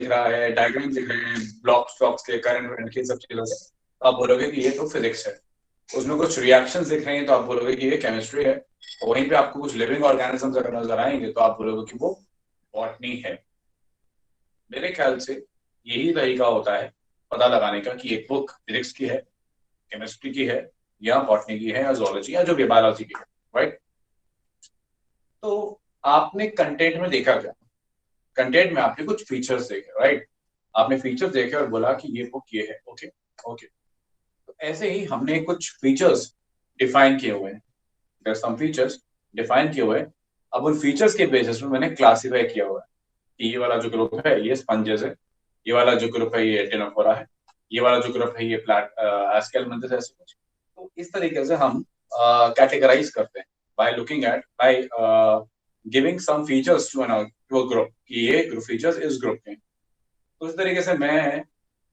रहा है, डायग्राम दिख रहे हैं, ब्लॉक्स के, करंट के, सब चीजों से, तो आप बोलोगे कि ये तो फिजिक्स है। उसमें कुछ रिएक्शंस दिख रहे हैं तो आप बोलोगे कि ये केमिस्ट्री है। और वहीं पे आपको कुछ लिविंग ऑर्गेनिजम्स अगर नजर आएंगे तो आप बोलोगे कि वो बॉटनी है। मेरे ख्याल से यही तरीका होता है पता लगाने का कि एक बुक फिजिक्स की है, केमिस्ट्री की है, या बॉटनी की है, या जोलॉजी, या जो भी बायोलॉजी की है, राइट। तो आपने कंटेंट में देखा क्या? कंटेंट में आपने कुछ फीचर्स देखे, राइट। आपने फीचर्स देखे और बोला कि ये बुक ये है, ओके ओके। तो ऐसे ही हमने कुछ फीचर्स डिफाइन किए हुए हैं, देयर सम फीचर्स डिफाइन किए हुए हैं। अब उन फीचर्स के बेसिस में मैंने क्लासिफाई किया हुआ है कि ये वाला जो ग्रुप है ये स्पंजेस है, ये वाला जो ग्रुप है ये टेनोफोरा है, ये वाला जो ग्रुप है ये प्लाट एस्केलमेंथस, ऐसे कुछ। तो इस तरीके से हम कैटेगराइज करते हैं by looking at, by giving some features to a group, कि ये ग्रुप फीचर्स इस ग्रुप के हैं। तो इस तरीके से मैं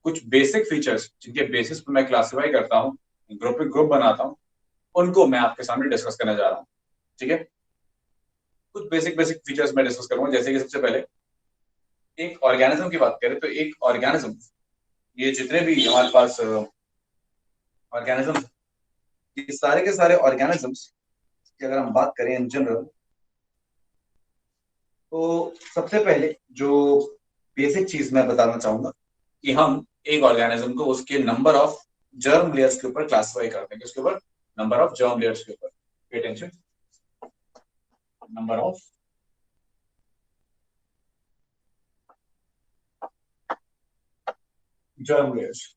कुछ बेसिक फीचर्स जिनके बेसिस पर मैं क्लासिफाई करता हूँ, ग्रुप बनाता हूँ, उनको मैं आपके सामने डिस्कस करने जा रहा हूँ। ठीक है, कुछ बेसिक बेसिक फीचर्स मैं डिस्कस करूंगा। जैसे कि सबसे पहले एक ऑर्गेनिज्म की बात करें तो एक ऑर्गेनिज्म, ये जितने भी हमारे पास ऑर्गेनिज्म, ये सारे के सारे ऑर्गेनिजम्स की अगर हम बात करें इन जनरल, तो सबसे पहले जो बेसिक चीज मैं बताना चाहूंगा कि हम एक ऑर्गेनिज्म को उसके नंबर ऑफ जर्म लेयर्स के ऊपर क्लासिफाई करते हैं। किसके ऊपर? नंबर ऑफ जर्म लेयर्स के ऊपर। Pay attention, number of germ layers,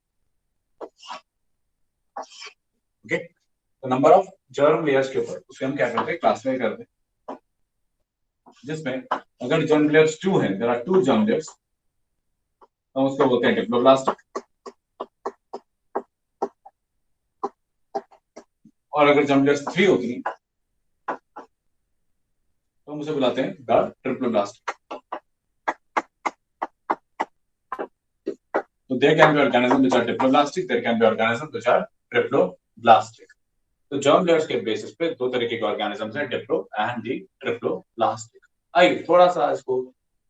okay. तो नंबर ऑफ जर्म लेयर्स के ऊपर उसे हम क्या करते हैं? क्लासिफाई करते हैं। जिसमें अगर जर्म लेयर्स 2 है, देयर आर 2 जर्म लेयर्स, तो उसको बोलते हैं डिप्लोब्लास्ट। और अगर जर्म लेयर्स 3 होती है तो हम उसे बुलाते हैं द ट्रिप्लोब्लास्ट। तो there can be organisms which are diploblastic, there can be organisms which are triploblastic. तो जर्म लेयर्स के बेसिस पे दो तरीके के ऑर्गेनिजम्स हैं, डिप्लो एंड दी ट्रिप्लोब्लास्टिक। आइए थोड़ा सा इसको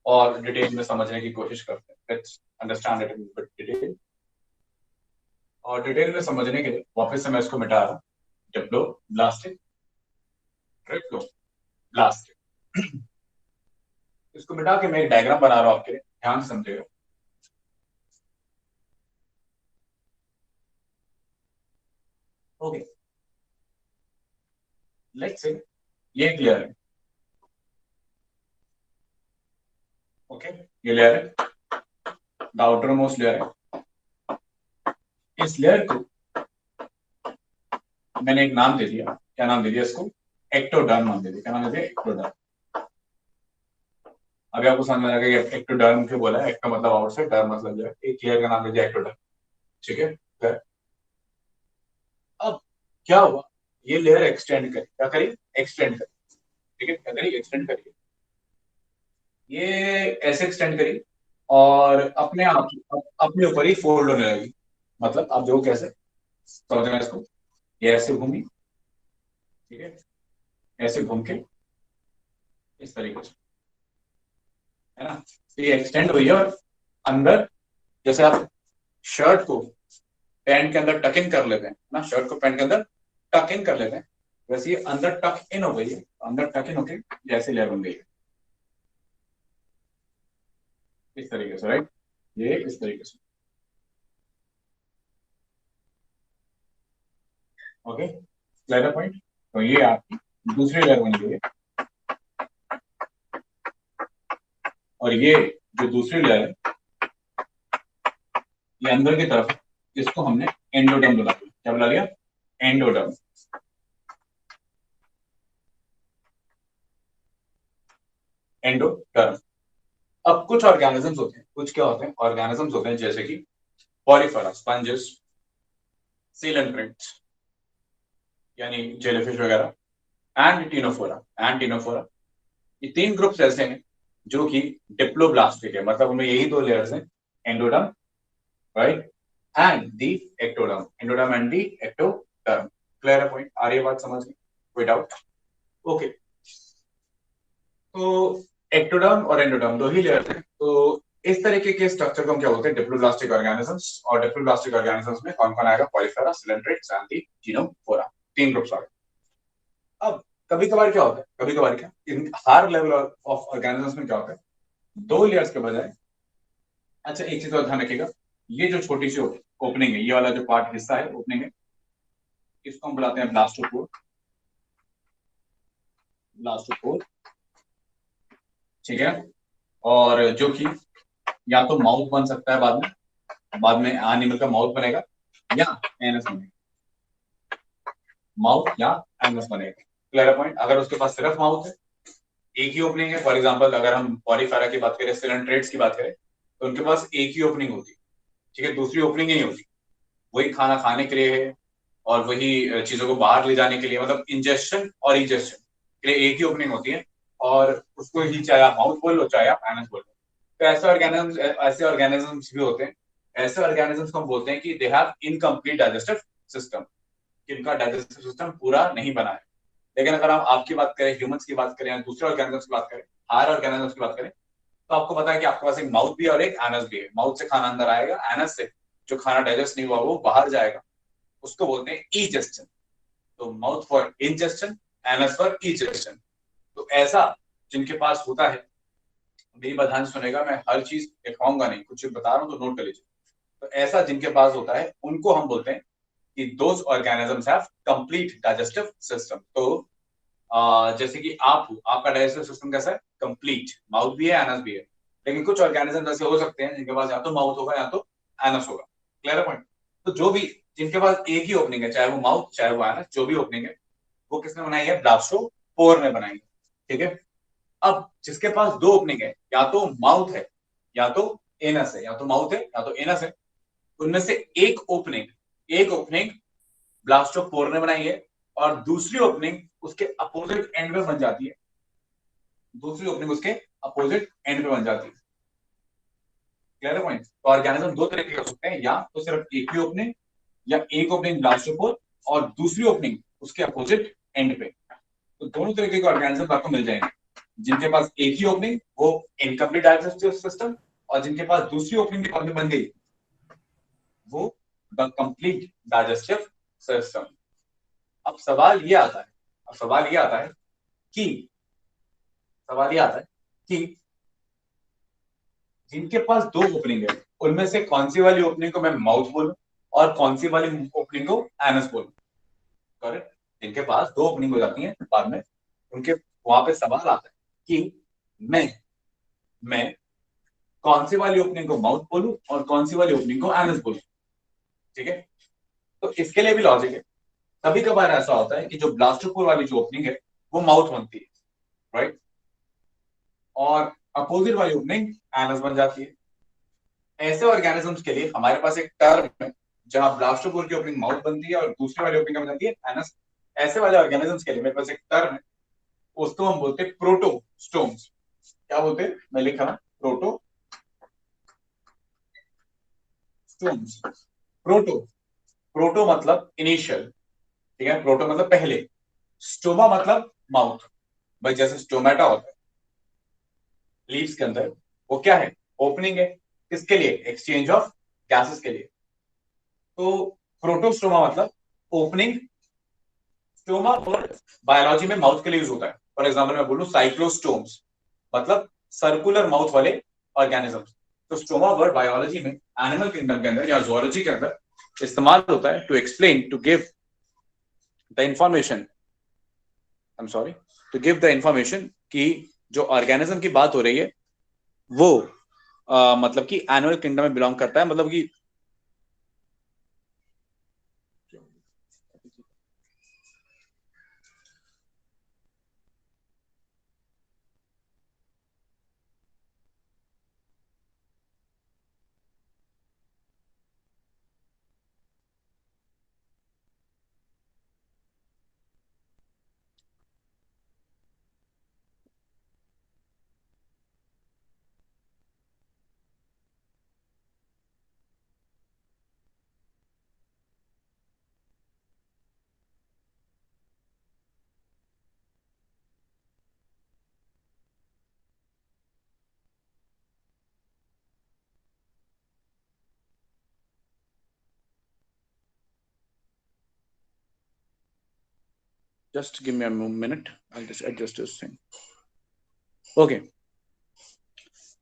और डिटेल में समझने की कोशिश करते हैं। Let's understand it in bit detail. और डिटेल में समझने के लिए वापस से मैं इसको मिटा रहा हूँ, डिप्लोब्लास्टिक, ट्रिप्लोब्लास्टिक। इसको मिटा के मैं एक डायग्राम बना रहा हूँ आपके लिए, ध्यान से समझिएगा। ओके, लेट्स से ये क्लियर है, ओके। ये लेयर है, द आउटर मोस्ट लेयर है। इस लेयर को मैंने एक नाम दे दिया, क्या नाम दे दिया इसको? एक्टोडर्म नाम दे दिया। क्या नाम दे दिया? एक्टोडर्म। अभी आपको समझ में आएगा कि एक्टोडर्म क्यों बोला है। एक्टो मतलब आउटसाइड, डर्म मतलब जो है, एक लेयर का नाम दे दिया एक्टोडर्म। ठीक है, फिर अब क्या हुआ? ये लेयर एक्सटेंड करी, क्या करी? एक्सटेंड करी। ठीक है, क्या करी? एक्सटेंड करी। ये ऐसे एक्सटेंड करी और अपने आप अपने ऊपर ही फोल्ड होने लगी। मतलब आप जो कैसे समझ रहे हैं इसको, ये ऐसे घूमी, ठीक है, ऐसे घूम के इस तरीके से, है ना। तो ये एक्सटेंड हुई है और अंदर, जैसे आप शर्ट को पैंट के अंदर टक इन कर लेते हैं ना, शर्ट को पैंट के अंदर टक इन कर लेते हैं, वैसे ये अंदर टक इन हो गई है। अंदर टक इन होके जैसे लेयर बन गई है इस तरीके से, राइट। ये इस तरीके से, ओके, क्लियर पॉइंट। तो ये आपकी दूसरी लेयर बन गई है। और ये जो दूसरी लेयर है ये अंदर की तरफ, इसको हमने एंडोडर्म बुला दिया। क्या बुला लिया? एंडोडर्म। एंडोडर्म। अब कुछ ऑर्गेनिजम्स होते हैं, कुछ क्या होते हैं? ऑर्गेनिजम्स होते हैं जैसे कि Porifera, sponges, seal and prints, यानी जेलीफिश वगैरह, एंड टिनोफोरा, ये तीन ग्रुप्स ऐसे हैं जो कि डिप्लोब्लास्टिक है। मतलब उनमें यही दो लेयर्स हैं, endoderm, right, and the ectoderm, endoderm and the ectoderm. Clear है पॉइंट? आ रही है बात समझ में? कोई डाउट? ओके। तो एक्टोडर्म और एंडोडर्म दो ही लेयर्स हैं। तो इस तरीके के स्ट्रक्चर को हम क्या बोलते हैं, डिप्लोब्लास्टिक ऑर्गेनिजम्स। और डिप्लोब्लास्टिक ऑर्गेनिजम्स में कौन कौन आएगा, Porifera, coelenterates and the Ctenophora, 3 groups आ गए। अब कभी कभार क्या होता है, कभी कभार क्या इन हायर लेवल ऑफ ऑर्गेनिजम्स में क्या होता है, 2 लेयर्स के बजाय, अच्छा एक चीज और ध्यान रखिएगा, ये जो छोटी सी ओपनिंग है, ये वाला जो पार्ट हिस्सा है ओपनिंग है, इसको हम बुलाते हैं ब्लास्टोपोर। ब्लास्टोपोर, ठीक है। और जो कि या तो माउथ बन सकता है बाद में एनिमल का माउथ बनेगा या एनस बनेगा, माउथ या एनस बनेगा। Clear point. अगर उसके पास सिर्फ माउथ है, एक ही ओपनिंग है, फॉर एग्जांपल अगर हम पॉलीफेरा की बात करें, सिलेंट्रेट्स की बात करें, तो उनके पास एक ही ओपनिंग होती है, ठीक है, दूसरी ओपनिंग नहीं होती। वही खाना खाने के लिए है और वही चीजों को बाहर ले जाने के लिए, मतलब इंजेक्शन और इंजेक्शन के लिए एक ही ओपनिंग होती है, और उसको ही चाहे आप माउथ बोल लो चाहे आप एनस बोल लो। तो ऐसे ऑर्गेनिजम्स भी होते हैं। ऐसे ऑर्गेनिजम्स को हम बोलते हैं कि they have incomplete digestive system, जिनका डाइजेस्टिव सिस्टम पूरा नहीं बना है। लेकिन अगर हम आपकी बात करें, ह्यूमंस की बात करें या दूसरे ऑर्गेनिजम्स की बात करें, हायर ऑर्गेनिजम्स की बात करें, तो आपको पता है कि आपके पास एक माउथ भी है और एक एनस भी है। माउथ से खाना अंदर आएगा, एनस से जो खाना डाइजेस्ट नहीं हुआ वो बाहर जाएगा, उसको बोलते हैं इजेस्शन। तो माउथ फॉर इंजेस्शन, एनस फॉर इजेस्शन। तो ऐसा जिनके पास होता है, मेरी बात ध्यान से सुनेगा, मैं हर चीज लिखवाऊंगा नहीं, कुछ बता रहा हूँ तो नोट कर लीजिए। तो ऐसा जिनके पास होता है उनको हम बोलते हैं कि those organisms have complete digestive system. तो जैसे कि आप हो, आपका डाइजेस्टिव सिस्टम कैसा है, कंप्लीट, माउथ भी है एनस भी है। लेकिन कुछ ऑर्गेनिज्म ऐसे हो सकते हैं जिनके पास या तो माउथ होगा या तो एनस होगा। Clear point. तो जो भी जिनके पास एक ही ओपनिंग है, चाहे वो माउथ चाहे वो एनस, जो भी ओपनिंग है वो किसने बनाई है, ब्लास्टोपोर ने बनाई है। ठीक है। अब जिसके पास 2 ओपनिंग है, या तो माउथ है या तो एनस है, या तो माउथ है या तो एनस है, उनमें से एक ओपनिंग ब्लास्टोपोर ने बनाई है, और दूसरी ओपनिंग उसके अपोजिट एंड में बन जाती है। दूसरी ओपनिंग उसके अपोजिट एंड पे बन जाती है। क्लियर है पॉइंट। तो ऑर्गेनिज्म 2 तरह के हो सकते हैं, या तो सिर्फ एक ही ओपनिंग, या एक ओपनिंग ब्लास्टोपोर और दूसरी ओपनिंग उसके अपोजिट एंड पे। तो दोनों तरीके के ऑर्गेनिज्म आपको मिल जाएंगे, जिनके पास एक ही ओपनिंग वो इनकम्प्लीट डाइजेस्टिव सिस्टम, और जिनके पास दूसरी ओपनिंग की बन गई वो द कंप्लीट डाइजेस्टिव सिस्टम। अब सवाल ये आता है, अब सवाल ये आता है कि सवाल ये आता है कि जिनके पास 2 ओपनिंग है, उनमें से कौन सी वाली ओपनिंग को मैं माउथ बोलूं और कौन सी वाली ओपनिंग को एनस बोलूं। करेक्ट। जिनके पास 2 ओपनिंग हो जाती है बाद में, उनके वहां पे सवाल आता है कि मैं मैं कौन सी वाली ओपनिंग को माउथ बोलूं और कौन सी वाली ओपनिंग को एनस बोलूं। ठीक है। तो इसके लिए भी लॉजिक है। कभी कभार ऐसा होता है कि जो ब्लास्टोपोर वाली जो ओपनिंग है वो माउथ बनती है, राइट, और अपोजिट वाली ओपनिंग एनस बन जाती है। ऐसे ऑर्गेनिजम्स के लिए हमारे पास एक टर्म है जहां ब्लास्टोपोर की ओपनिंग माउथ बनती है और दूसरी वाली ओपनिंग बनती है एनस। ऐसे वाले ऑर्गेनिजम्स के लिए मेरे पास एक टर्म है, उसको हम बोलते हैं प्रोटोस्टोम्स। क्या बोलते हैं, मैं लिख रहा हूं, प्रोटोस्टोम्स। प्रोटो, प्रोटो मतलब इनिशियल, ठीक है, प्रोटो मतलब पहले, स्टोमा मतलब माउथ। भाई जैसे स्टोमेटा होता है लीव्स के अंदर, वो क्या है, ओपनिंग है, किसके लिए, एक्सचेंज ऑफ गैसेस के लिए। तो प्रोटोस्टोमा मतलब ओपनिंग। स्टोमा वर्ड बायोलॉजी में माउथ के लिए यूज होता है। फॉर एग्जाम्पल मैं बोलूं साइक्लोस्टोम्स, मतलब सर्कुलर माउथ वाले ऑर्गेनिजम्स। तो स्टोमा वर्ड बायोलॉजी में एनिमल किंगडम के अंदर या जोलॉजी के अंदर इस्तेमाल होता है to explain, to give the information, I am sorry, to give the information कि जो ऑर्गेनिज्म की बात हो रही है वो मतलब कि एनिमल किंगडम में बिलोंग करता है, मतलब कि Just give me a minute. I'll just adjust this thing. Okay.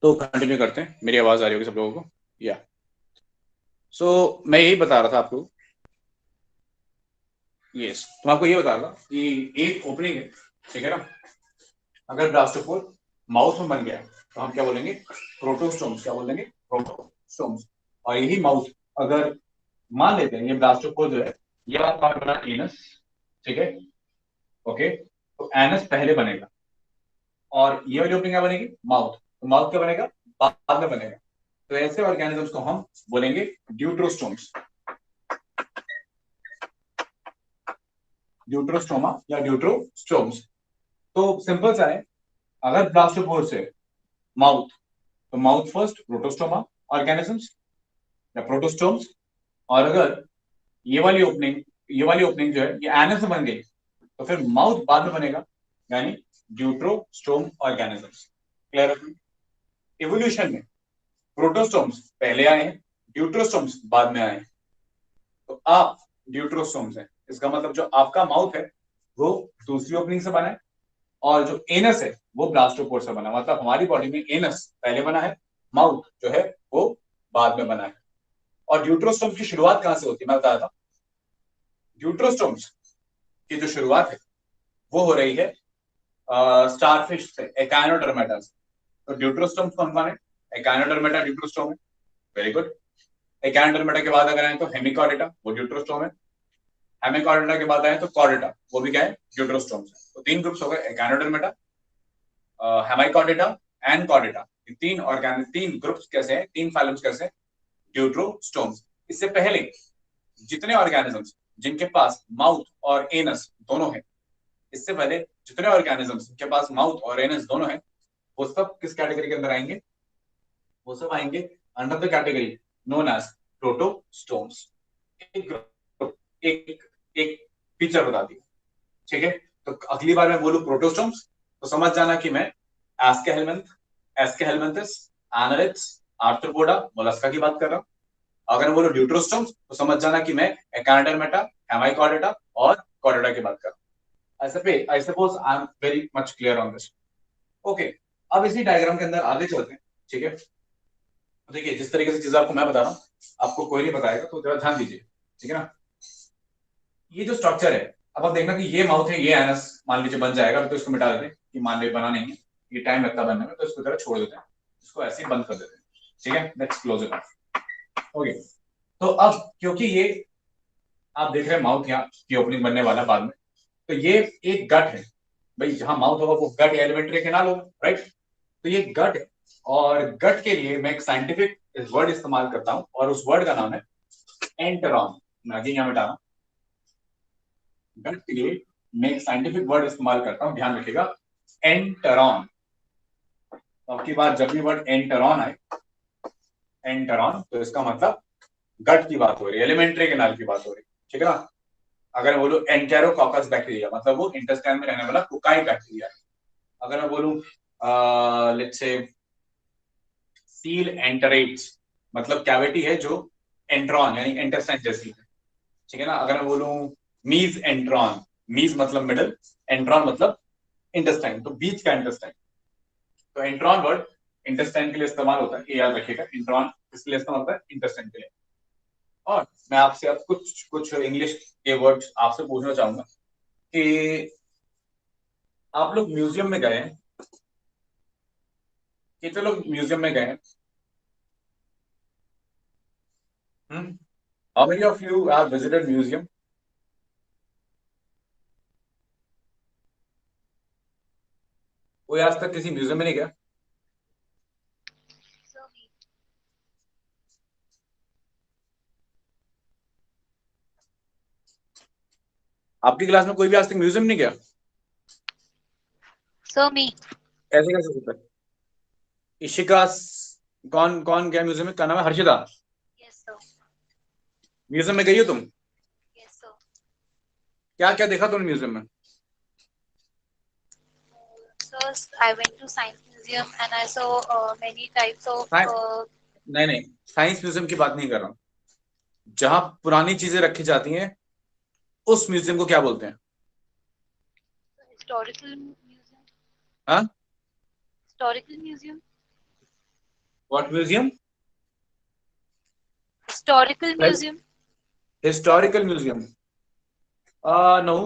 तो कंटिन्यू करते हैं. मेरी आवाज आ रही होगी सब लोगों को? या सो मैं यही बता रहा था आपको. यस, तो आपको ये बता रहा था कि एक ओपनिंग है, ठीक है ना. अगर ब्लास्टोपोर माउथ में बन गया तो हम क्या बोलेंगे? प्रोटोस्टोम्स. क्या बोलेंगे? प्रोटोस्टोम्स. और यही माउथ अगर मान लेते हैं ये ब्लास्टोपोर जो है ये वाला पार्ट बना एनस, ठीक है. ओके, तो एनस पहले बनेगा और ये वाली ओपनिंग क्या बनेगी? माउथ. तो माउथ क्या बनेगा? बाद में बनेगा. तो ऐसे ऑर्गेनिजम्स को हम बोलेंगे ड्यूट्रोस्टोम्स. ड्यूट्रोस्टोमा या ड्यूट्रोस्टोम्स. तो सिंपल सा है, अगर ब्लास्टोपोर से माउथ, तो माउथ फर्स्ट प्रोटोस्टोमा ऑर्गेनिजम्स या प्रोटोस्टोम्स. और अगर ये वाली ओपनिंग जो है ये एनस में बन गई तो फिर माउथ बाद में बनेगा, यानी ड्यूट्रोस्टोम ऑर्गेनिजम्स. क्लियर है? इवोल्यूशन में प्रोटोस्टोम्स पहले आए हैं, ड्यूट्रोस्टोम्स बाद में आए हैं. तो आप ड्यूट्रोस्टोम्स हैं, इसका मतलब जो आपका माउथ है वो दूसरी ओपनिंग से बना है और जो एनस है वो ब्लास्टोपोर से बना. मतलब हमारी बॉडी में एनस पहले बना है, माउथ जो है वो बाद में बना है. और ड्यूट्रोस्टोम्स की शुरुआत कहां से होती है? मैं बताया था, ड्यूट्रोस्टोम्स की जो शुरुआत है वो हो रही है स्टारफिश से, एकाइनोडर्मेटा से. तो ड्यूट्रोस्टोम्स कौन कौन है? एकाइनोडर्मेटा ड्यूट्रोस्टोम है. Very good. एकाइनोडर्मेटा के बाद अगर आए तो हेमिकॉर्डेटा, वो ड्यूट्रोस्टोम है. हेमिकॉर्डेटा के बाद आए तो कॉर्डेटा, वो भी क्या है? ड्यूट्रोस्टोम्स है. तो तीन ग्रुप्स हो गए, एकाइनोडर्मेटा, हेमिकॉर्डेटा एंड कॉर्डेटा. तीन ग्रुप्स कैसे हैं, तीन फाइलम्स कैसे हैं? ड्यूट्रोस्टोम्स. इससे पहले जितने ऑर्गेनिजम्स जिनके पास माउथ और एनस दोनों है, इससे पहले जितने ऑर्गेनिजम्स जिनके पास माउथ और एनस दोनों है, वो सब किस कैटेगरी के अंदर आएंगे? वो सब आएंगे under the category known as protostomes. एक एक फीचर बता दिया, ठीक है. तो अगली बार मैं बोलूं प्रोटोस्टोम्स तो समझ जाना कि मैं एस्केहेलमिंथस, एनालिथ्स, आर्थ्रोपोडा, मोलस्का की बात कर रहा हूं. अगर मैं बोलूं ड्यूट्रोस्टोम्स तो समझ जाना कि मैं एकाइनोडर्मेटा, हेमाइकॉर्डेटा और कॉर्डेटा की बात कर रहा हूं. I suppose I am very much clear on this. Okay, अब इसी डायग्राम के अंदर आगे चलते हैं, ठीक है. देखिए जिस तरीके से चीजें आपको मैं बता रहा हूँ आपको कोई नहीं बताएगा, तो जरा ध्यान दीजिए, ठीक है ना. ये जो स्ट्रक्चर है, अब आप देखना कि ये माउथ है, ये एनस मान लीजिए बन जाएगा, तो इसको मिटा देते हैं कि मान लीजिए बना नहीं है, ये टाइम लगता है बनने में, तो इसको जरा छोड़ देते हैं, इसको ऐसे ही बंद कर देते हैं, ठीक है. Let's close it of. Okay, तो अब क्योंकि ये आप देख रहे हैं माउथ यहाँ की ओपनिंग बनने वाला बाद में, तो ये एक गट है भाई. जहां माउथ होगा वो गट एलिमेंट्री कैनाल होगा, राइट. तो ये गट है और गट के लिए मैं एक साइंटिफिक वर्ड इस्तेमाल करता हूं और उस वर्ड का नाम है एंटरॉन. मैं आगे यहाँ मिटा रहा हूं. गट के लिए मैं एक साइंटिफिक वर्ड इस्तेमाल करता हूं, ध्यान रखिएगा, एंटरॉन. आपकी बात जब भी वर्ड एंटरॉन आए, एंटरॉन, तो इसका मतलब गट की बात हो रही है, एलिमेंट्री कैनाल की बात हो रही है, ठीक है ना. अगर मैं बोलूं एंटेरोकॉकस बैक्टीरिया, मतलब वो इंटेस्टाइन में रहने वाला कोकाई बैक्टीरिया है. अगर मैं बोलूं लेट्स से सील एंटरेट्स, मतलब कैविटी है जो एंट्रॉन यानी इंटेस्टाइन जैसी है, ठीक है ना. अगर मैं बोलूं मीज एंट्रॉन, मीज मतलब मिडल, एंट्रॉन मतलब इंटेस्टाइन, तो बीच का इंटेस्टाइन. तो एंट्रॉन वर्ड इंटेस्टाइन के लिए इस्तेमाल होता है, ये याद रखिएगा. एंट्रॉन इसके लिए इस्तेमाल होता है इंटेस्टाइन के लिए. और मैं आपसे अब कुछ कुछ इंग्लिश के वर्ड्स आपसे पूछना चाहूंगा कि आप लोग म्यूजियम में गए हैं, कितने लोग म्यूजियम में गए हैं? How many of you have visited museum? कोई आज तक किसी म्यूजियम में नहीं गया? आपकी क्लास में कोई भी आज तक म्यूजियम नहीं गया? So me. ऐसे कैसे होता है? इशिका, कौन कौन गया म्यूजियम में? क्या नाम है? हर्षिता. Yes sir. म्यूजियम में गई हो तुम? Yes sir. क्या क्या देखा तुमने म्यूजियम में? So I went to science museum and I saw many types of. नहीं नहीं, साइंस म्यूजियम की बात नहीं कर रहा हूँ. जहां पुरानी चीजें रखी जाती हैं उस म्यूजियम को क्या बोलते हैं? Historical museum. हाँ, Historical museum. What museum? Historical museum. Historical museum. No,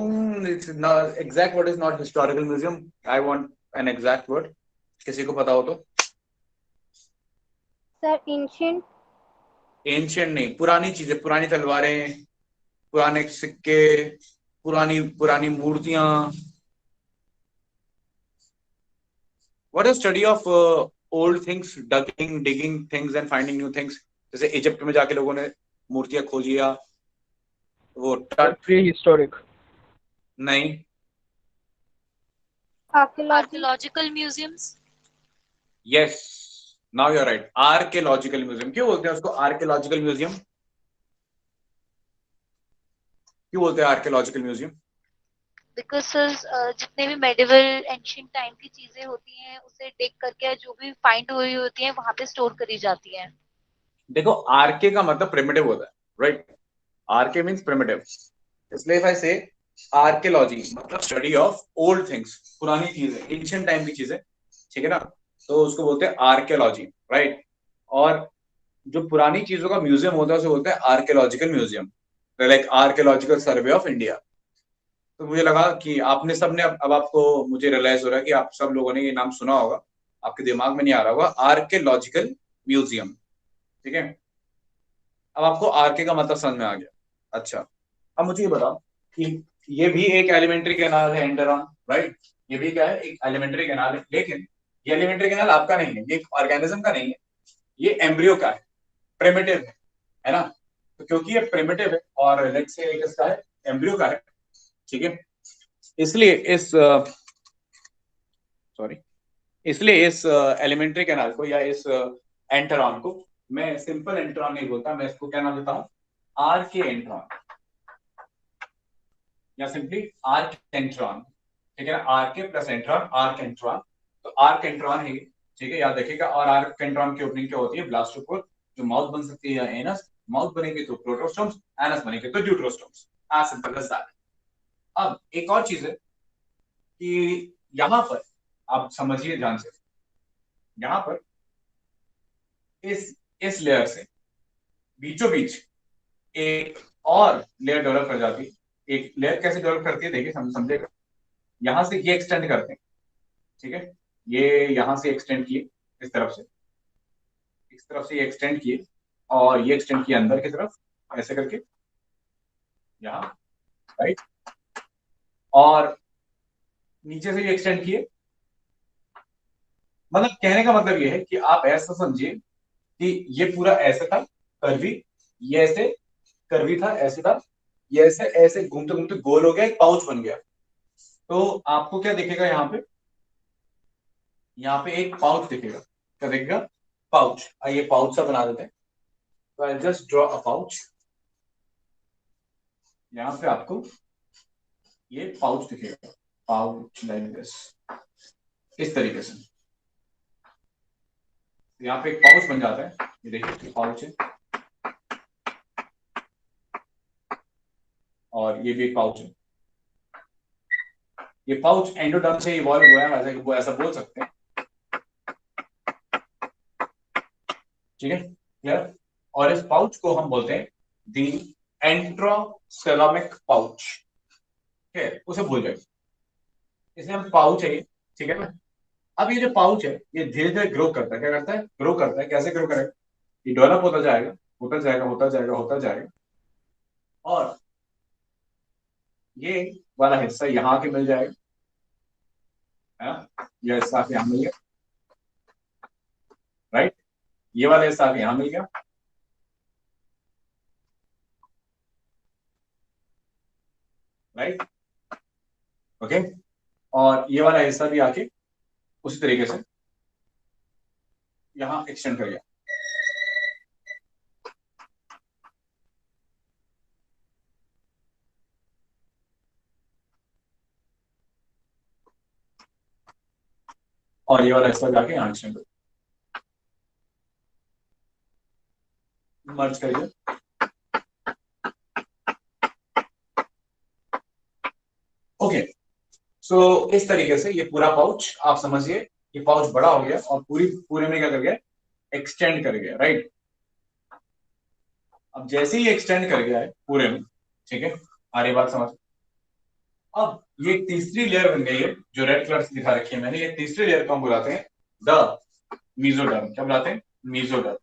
it's not exact word is not historical museum. I want an exact word. किसी को पता हो तो? Sir, ancient. Ancient नहीं, पुरानी चीजें, पुरानी तलवारें, पुराने सिक्के, पुरानी पुरानी मूर्तियां. What is study of old things, digging things and finding new things? जैसे इजिप्ट में जाके लोगों ने मूर्तियां खोजी या वो Prehistoric. नहीं. Archaeology. Archaeological museums. Yes, now you're right. Archaeological museum. क्यों बोलते हैं उसको archaeological museum? क्यों बोलते हैं archaeological museum? Because जितने भी medieval ancient time की चीजें होती हैं उसे देख करके जो भी find हुई होती हैं वहां पे store करी जाती हैं. देखो आर्के का मतलब प्रिमिटिव होता है, राइट? Archae means primitive. इसलिए if I say आर्कियोलॉजी मतलब स्टडी ऑफ ओल्ड थिंग्स, पुरानी चीजें, एंशिएंट टाइम की चीजें, ठीक है ना, तो उसको बोलते हैं आर्कियोलॉजी, राइट? और जो पुरानी चीजों का म्यूजियम होता है उसे बोलते हैं archaeological museum, like archaeological survey of India. तो मुझे लगा कि आपने सबने अब आपको मुझे रियलाइज हो रहा है कि आप सब लोगों ने ये नाम सुना होगा, आपके दिमाग में नहीं आ रहा होगा, आर्कियोलॉजिकल म्यूजियम. ठीक है, अब आपको आरके का मतलब समझ में आ गया. अच्छा, अब मुझे ये बताओ कि ये भी एक एलिमेंट्री कैनाल है, एंडरॉन, राइट? ये भी क्या है, एक एलिमेंट्री कैनाल है, लेकिन ये एलिमेंट्री कैनाल आपका नहीं है, ये ऑर्गेनिज्म का नहीं है, ये एम्ब्रियो का है, प्रिमिटिव है ना? तो क्योंकि ये प्रिमिटिव है और लेट्स से किसका है, एम्ब्रियो का है, ठीक है, इसलिए इस एलिमेंट्री कैनाल को या इस एंटरॉन को मैं सिंपल एंट्रॉन नहीं बोलता, मैं इसको क्या नाम देता हूं, आर्के एंट्रॉन या सिंपली आर्क एंट्रॉन. ठीक है ना, आर्के प्लस एंट्रॉन, आर्क एंट्रॉन. तो आर्क एंट्रॉन है, ठीक है, याद रखिएगा. और आर्क एंट्रॉन की ओपनिंग क्या होती है, ब्लास्टोपोर, जो माउथ बन सकती है या एनस, माउथ बनेगी तो प्रोटोस्टोम्स, एनस बनेगी तो deuterostomes. As simple as that. अब एक और चीज है कि यहां पर आप समझिए ध्यान से, यहां पर इस लेयर से बीचों बीच एक और लेयर डेवलप कर जाती है. एक लेयर कैसे डेवलप करती है देखिए, समझेगा. यहां से ये एक्सटेंड करते हैं, ठीक है, ये यहां से एक्सटेंड किए इस तरफ से, इस तरफ से ये एक्सटेंड किए और ये एक्सटेंड किए अंदर की तरफ ऐसे करके यहां, राइट? और नीचे से ये एक्सटेंड किए. मतलब कहने का मतलब ये है कि आप ऐसा समझिए कि ये पूरा ऐसे था कर्वी, ये ऐसे कर्वी था, ऐसे था, ये ऐसे ऐसे घूमते घूमते गोल हो गया, एक पाउच बन गया. तो आपको क्या दिखेगा यहाँ पे एक पाउच दिखेगा. क्या दिखेगा? पाउच. ये पाउच सा बना देते हैं. तो I just draw a pouch. यहाँ पे आपको ये पाउच दिखेगा, पाउच लाइक दिस, इस तरीके से. यहाँ पे एक पाउच बन जाता है, ये देखिए पाउच है, और ये भी एक पाउच है. ये पाउच एंडोडर्म से इवॉल्व हुआ है, ऐसा बोल सकते हैं. ठीक है, क्लियर? और इस पाउच को हम बोलते हैं दी एंट्रोसेलोमिक पाउच. ठीक है, उसे भूल जाइए, इसे हम पाउच है, ठीक है ना. अब ये जो पाउच है ये धीरे धीरे ग्रो करता है. क्या करता है? ग्रो करता है. कैसे ग्रो करेगा? ये डेवलप होता जाएगा, होता जाएगा, होता जाएगा, होता जाएगा, और ये वाला हिस्सा यहाँ के मिल जाएगा, है ना? यह हिस्सा आपके यहाँ मिल गया, राइट? ये वाला हिस्सा आपके यहाँ मिल गया, राइट? ओके. और ये वाला हिस्सा भी आके उसी तरीके से यहाँ एक्सटेंड कर गया. और ये वाला हिस्सा जाके यहाँ एक्सटेंड कर, मर्ज करिए. ओके, सो इस तरीके से ये पूरा पाउच आप समझिए, ये पाउच बड़ा हो गया और पूरे में क्या कर गया, एक्सटेंड कर गया, राइट। अब जैसे ही एक्सटेंड कर गया है पूरे में, ठीक है, हमारी बात समझ। अब ये तीसरी लेयर बन गई है जो रेड कलर से दिखा रखी है मैंने, ये तीसरी लेयर को हम बुलाते हैं द मीजोडर्म। क्या बुलाते हैं? मीजोडर्म।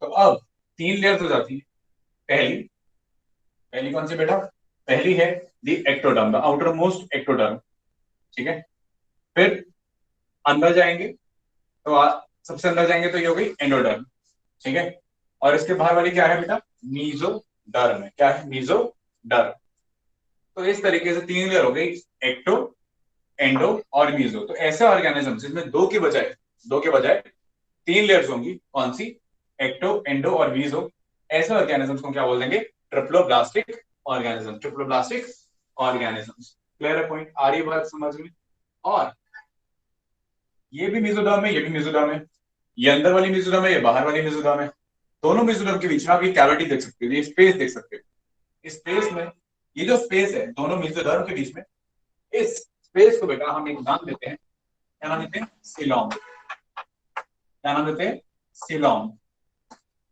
तो अब 3 लेयर्स हो जाती है। पहली पहली कौन सी बेटा? पहली है the ectoderm, the outer most ectoderm, ठीक है। फिर अंदर जाएंगे तो सबसे अंदर जाएंगे तो ये हो गई एंडोडर्म, ठीक है। और इसके बाहर वाली क्या है बेटा? मीजोडर्म है। क्या है? मीजोडर्म। तो इस तरीके से 3 लेयर हो गई, एक्टो, एंडो और मीजो। तो ऐसे ऑर्गेनिज्म जिसमें दो के बजाय 3 लेयर्स होंगी, कौन सी? एक्टो, एंडो और मीजो। ऐसे ऑर्गेनिजम्स को क्या बोल देंगे? Triploblastic organism. Triploblastic organisms. Clear है पॉइंट? आ रही बात समझ में? और ये भी मेसोडर्म है, ये भी मेसोडर्म है, ये अंदर वाली मेसोडर्म है, ये बाहर वाली मेसोडर्म है। दोनों मेसोडर्म के बीच में आप ये कैविटी देख सकते हो, ये स्पेस देख सकते हो। इस स्पेस में, ये जो स्पेस है दोनों मेसोडर्म के बीच में, इस स्पेस को बेटा हम एक नाम देते हैं। क्या नाम देते हैं? सीलोम। क्या नाम देते हैं? सीलोम।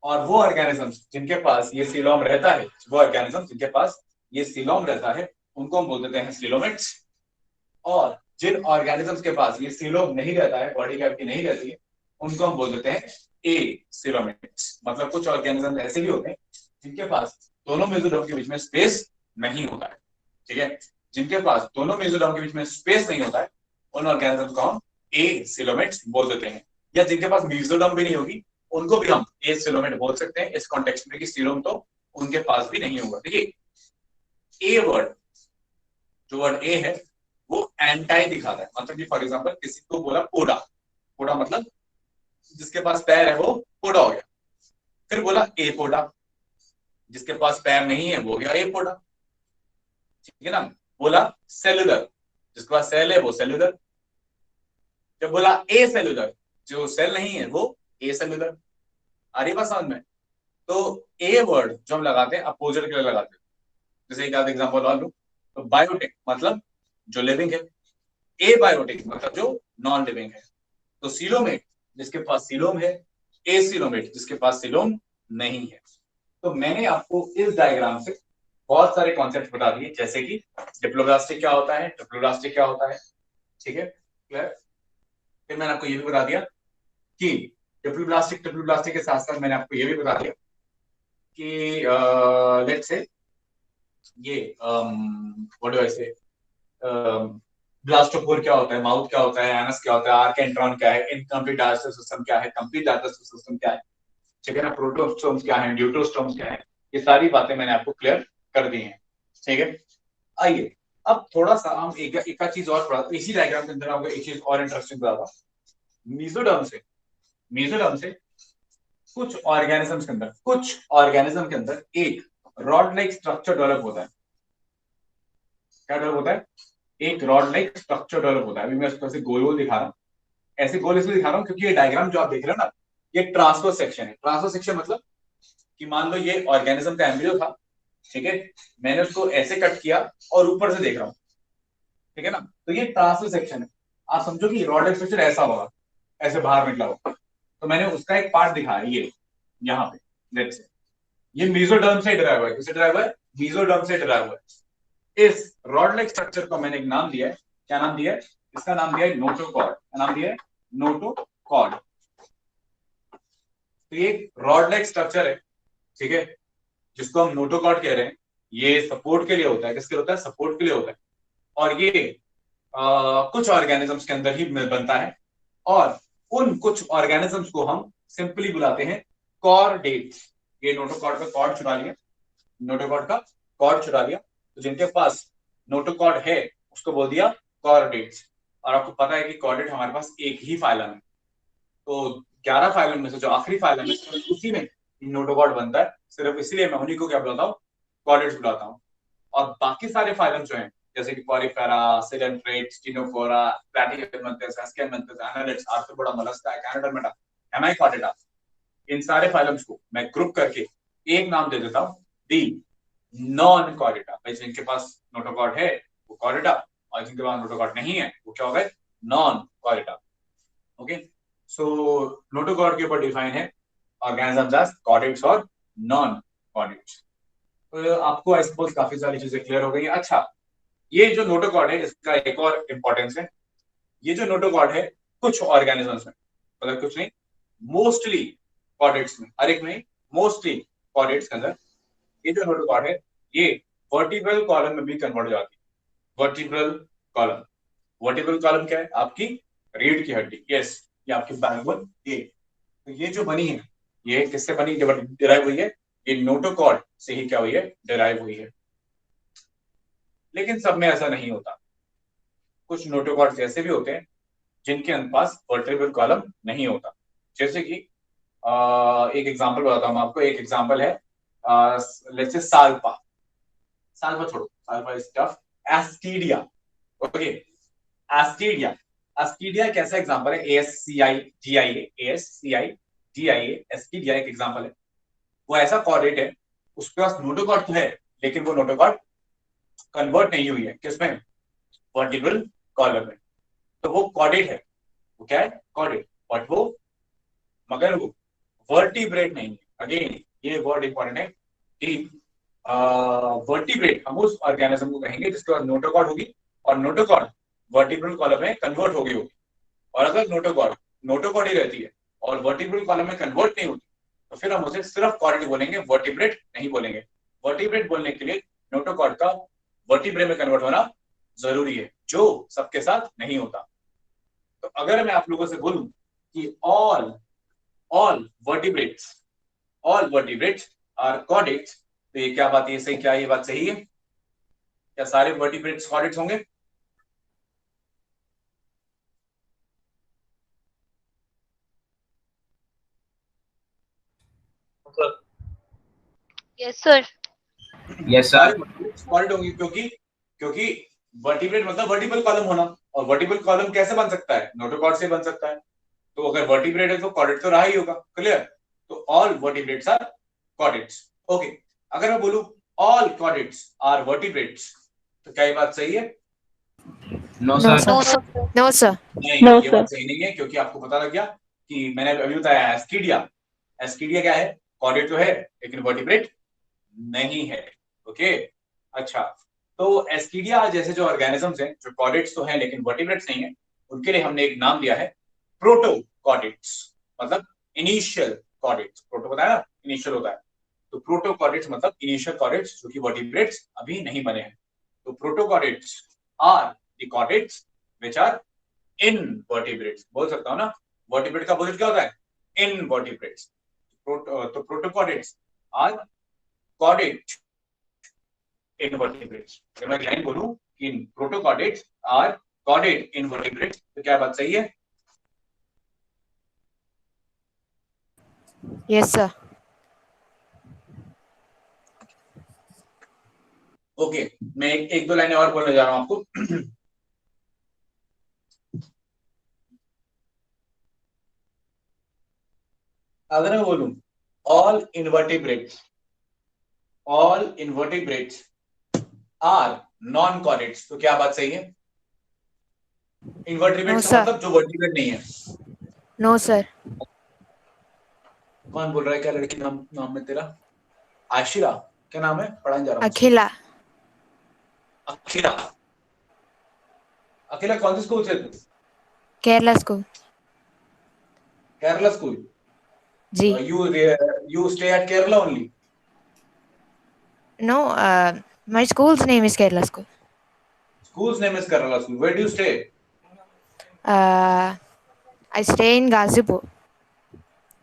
और वो ऑर्गेनिजम्स जिनके पास ये सीलोम रहता है, वो ऑर्गेनिज्म जिनके पास ये सीलोम रहता है, उनको हम बोल देते हैं सीलोमेट्स। और जिन ऑर्गेनिजम्स के पास ये सीलोम नहीं रहता है, बॉडी कैविटी नहीं रहती है, उनको हम बोल देते हैं ए सीलोमेट्स। मतलब कुछ ऑर्गेनिज्म ऐसे भी होते हैं जिनके पास दोनों मेसोडर्म के बीच में स्पेस नहीं होता है, ठीक है। जिनके पास दोनों मेसोडर्म के बीच में स्पेस नहीं होता है, उन ऑर्गेनिज्म को हम ए सिलोमेट्स बोल देते हैं। या जिनके पास मेसोडर्म भी नहीं होगी, उनको भी हम ए सिलोमेट बोल सकते हैं इस कॉन्टेक्स्ट में कि सीलोम तो उनके पास भी नहीं होगा। देखिए, ए वर्ड, जो वर्ड ए है, वो एंटाई दिखाता है। मतलब कि फॉर एग्जांपल किसी को बोला पोडा, पोडा मतलब जिसके पास पैर है वो पोडा हो गया। फिर बोला ए पोडा, जिसके पास पैर नहीं है वो हो गया ए पोडा, ठीक है ना। बोला सेलुलर, जिसके पास सेल है वो सेलुलर। जब बोला ए सेलुलर, जो सेल नहीं है वो ए सेलुलर। आ रही बात समझ में? तो ए वर्ड जो हम लगाते हैं अपोजिट के लिए लगाते हैं। जैसे एक आध एग्जांपल और लूं तो बायोटिक मतलब जो लिविंग है, ए बायोटिक मतलब जो नॉन लिविंग है। तो सीलोमेट जिसके पास सीलोम है, ए सीलोमेट जिसके पास सीलोम नहीं है। तो मैंने आपको इस डायग्राम से बहुत सारे कॉन्सेप्ट बता दिए, जैसे कि डिप्लोब्लास्टिक क्या होता है, ट्रिप्लोब्लास्टिक क्या होता है, ठीक है, क्लियर। फिर मैंने आपको ये भी बता दिया कि ट्रिप्लोब्लास्टिक के साथ साथ मैंने आपको ये भी बता दिया कि लेट्स से ये व्हाट डू आई से, ब्लास्टोपोर क्या होता है, माउथ क्या होता है, एनस क्या होता है, आर्केंट्रॉन क्या है, इनकम्प्लीट डाइजेस्टिव सिस्टम क्या है, कंप्लीट डाइजेस्टिव सिस्टम क्या है, ठीक है ना, प्रोटोस्टोम्स क्या है, ड्यूटोस्टोम्स क्या है, ये सारी बातें मैंने आपको क्लियर कर दी हैं, ठीक है। आइए अब थोड़ा सा हम एक चीज और पढ़ा, इसी डायग्राम के अंदर आपको एक चीज और इंटरेस्टिंग बताता। मीजोडर्म से कुछ ऑर्गेनिज्म के अंदर एक रॉड लाइक स्ट्रक्चर डेवलप होता है। क्या डेवलप होता है? एक रॉड लाइक स्ट्रक्चर डेवलप होता है। अभी मैं इसको ऐसे गोल गोल दिखा रहा हूँ, ऐसे गोल इसलिए दिखा रहा हूँ क्योंकि ये डायग्राम जो आप देख रहे हो ना, ये ट्रांसफर सेक्शन है। ट्रांसफर सेक्शन मतलब कि मान लो ये ऑर्गेनिज्म का एम्ब्रियो था, ठीक है, मैंने उसको ऐसे कट किया और ऊपर से देख रहा हूँ, ठीक है ना, तो ये ट्रांसफर सेक्शन है। आप समझो कि रॉड लाइक स्ट्रक्चर ऐसा होगा, ऐसे बाहर निकला होगा, तो मैंने उसका एक पार्ट दिखाया ये यहाँ पे, लेट्स से ये मेसोडर्म से ड्राइव है। किससे ड्राइव है? मेसोडर्म से ड्राइव है। इस रॉड लाइक स्ट्रक्चर को मैंने एक नाम दिया है। क्या नाम दिया है? इसका नाम दिया है नोटोकॉर्ड। क्या नाम दिया है? नोटोकॉर्ड। तो ये रॉड लाइक स्ट्रक्चर है, ठीक है, जिसको हम नोटोकॉर्ड कह रहे हैं। ये सपोर्ट के लिए होता है। किसके लिए होता है? सपोर्ट के लिए होता है। और ये कुछ ऑर्गेनिजम्स के अंदर ही बनता है। और उन कुछ ऑर्गेनिजम्स को हम सिंपली बुलाते हैं कॉर्डेट्स। ये नोटोकॉर्ड का कॉर्ड चुरा लिया, नोटोकॉर्ड का कॉर्ड चुरा लिया, तो जिनके पास नोटोकॉर्ड है उसको बोल दिया कॉर्डेट्स। और आपको पता है कि कॉर्डेट हमारे पास एक ही फाइलम है, तो 11 फाइलम में से जो आखिरी फाइलम है उसी में नोटोकॉर्ड बनता है। सिर्फ इसलिए मैं उन्हीं को क्या बुलाता हूँ? कॉर्डेट्स बुलाता हूँ। और बाकी सारे फाइलम जो हैं, जैसे कि Porifera, coelenterate, Ctenophora, Platyhelminthes, Aschelminthes, annelids, Arthropoda, Mollusca, Echinodermata, Hemichordata, इन सारे फाइलम्स को मैं ग्रुप करके एक नाम दे देता हूँ दी नॉन कॉर्डेटा। भाई जिनके पास नोटोकॉर्ड है वो कॉर्डेटा, और जिनके पास नोटोकॉर्ड नहीं है वो क्या हो गए, नॉन कॉर्डेटा। ओके, सो नोटोकॉर्ड के ऊपर डिफाइन है ऑर्गेनिजम्स एज कॉर्डेट्स और नॉन कॉर्डेट्स। तो आपको आई सपोज काफी सारी चीजें क्लियर हो गई हैं। अच्छा, ये जो नोटोकॉर्ड है इसका एक और इंपॉर्टेंस है, ये जो नोटोकॉर्ड है कुछ ऑर्गेनिजम्स में, मतलब कुछ नहीं, मोस्टली कॉर्डेट्स में, हर एक नहीं, मोस्टली कॉर्डेट्स के अंदर ये जो नोटोकॉर्ड है ये वर्टिब्रल कॉलम में भी कन्वर्ट हो जाती है। वर्टिब्रल कॉलम, वर्टिब्रल कॉलम क्या है, आपकी रीढ़ की हड्डी, यस, ये आपकी बैकबोन, ये तो ये जो बनी है ये किससे बनी, डिराइव हुई है, ये नोटोकॉर्ड से ही क्या हुई है, डिराइव हुई है। लेकिन सब में ऐसा नहीं होता, कुछ नोटोकॉर्ड ऐसे भी होते हैं जिनके पास वर्टिब्रल कॉलम नहीं होता। जैसे कि एक एग्जांपल बताता हूँ आपको, एक एग्जांपल है लेट्स से साल्पा, साल्पा छोड़ो, साल्पा इज टफ, एस्टीडिया। ओके, एस्टीडिया, एस्टीडिया कैसा एग्जांपल है, ASCIDIA, ASCIDIA, एस्टीडिया एक एग्जांपल है। वो ऐसा कॉर्डेट है, उसके पास नोटोकॉर्ड तो है लेकिन वो नोटोकॉर्ड कन्वर्ट नहीं हुई है किसमें, वर्टिब्रल कॉलम में, तो वो कॉर्डेट है, वो क्या है, कॉर्डेट, बट वो, मगर वो वर्टिब्रेट नहीं है। अगेन ये वर्ड इंपॉर्टेंट है कि वर्टिब्रेट हम उस ऑर्गेनिज्म को कहेंगे जिसके पास नोटोकॉर्ड होगी और नोटोकॉर्ड वर्टिब्रल कॉलम में कन्वर्ट हो गई होगी। और अगर नोटोकॉर्ड नोटोकॉर्ड ही रहती है और वर्टिब्रल कॉलम में कन्वर्ट नहीं होती तो फिर हम उसे सिर्फ कॉर्ड बोलेंगे, वर्टिब्रेट नहीं बोलेंगे। वर्टिब्रेट बोलने के लिए नोटोकॉर्ड का वर्टिब्रे में कन्वर्ट होना जरूरी है, जो सबके साथ नहीं होता। तो अगर मैं आप लोगों से बोलूं कि all vertebrates, all vertebrates are chordates, तो ये क्या बात है, सही, क्या ये बात सही है, क्या सारे वर्टिब्रेट्स कॉर्डेट्स होंगे? Yes sir. यस सारे सर। वर्टिब्रेट्स कॉर्डेट होंगे, क्योंकि क्योंकि वर्टिब्रेट मतलब वर्टिबल कॉलम होना, और वर्टिबल कॉलम कैसे बन सकता है, नोटोकॉर्ड से बन सकता है। तो अगर वर्टिब्रेट है तो कॉर्डेट तो रहा ही होगा, क्लियर। तो all vertebrates are chordates. Okay, अगर मैं बोलूं ऑल कॉर्डेट्स आर वर्टिब्रेट्स, तो क्या ये बात सही है? No no sir. No sir. Sir. No sir. नहीं, नो ये सर। बात सही नहीं है, क्योंकि आपको पता लग गया कि मैंने अभी बताया एस्कीडिया, एस्कीडिया क्या है, कॉर्डेट तो है लेकिन वर्टिब्रेट नहीं है। ओके, अच्छा, तो एस्कीडिया जैसे जो ऑर्गेनिजम्स हैं जो कॉर्डेट्स तो हैं लेकिन वर्टिब्रेट्स नहीं है, उनके लिए हमने एक नाम दिया है प्रोटोकॉर्डेट्स, मतलब इनिशियल कॉर्डेट्स। प्रोटो बताया ना, इनिशियल होता है, तो प्रोटोकॉर्डेट्स मतलब इनिशियल कॉर्डेट्स जो कि वर्टिब्रेट्स अभी नहीं बने हैं। तो protochordates are the chordates which are invertebrates, बोल सकता हूं ना, वर्टिब्रेट का अपोजिट क्या होता है, इनवर्टिब्रेट्स। तो प्रोटोकॉर्डेट्स आर कॉर्डेट इनवर्टिब्रेट्स। अगर मैं लाइन बोलूं कि प्रोटोकॉर्डेट्स आर कॉर्डेट इनवर्टिब्रेट्स, तो क्या बात सही है? Yes sir. ओके, मैं एक दो लाइनें और बोलने जा रहा हूं आपको। अगर मैं बोलूं all invertebrates, all invertebrates are non chordates, तो क्या बात सही है? इनवर्टिब्रेट्स No, का sir. मतलब जो वर्टिब्रेट नहीं है। No sir. कौन बोल रहा है, क्या लड़की नाम नाम है तेरा? आशिरा, क्या नाम है, पढ़ाने जा रहा हूँ। अखिला। अखिला, अखिला कौन से स्कूल से तू? केरला स्कूल। केरला स्कूल। जी। You stay at Kerala only? No, my school's name is Kerala School. School's name is Kerala School. Where do you stay? I stay in Gazipur,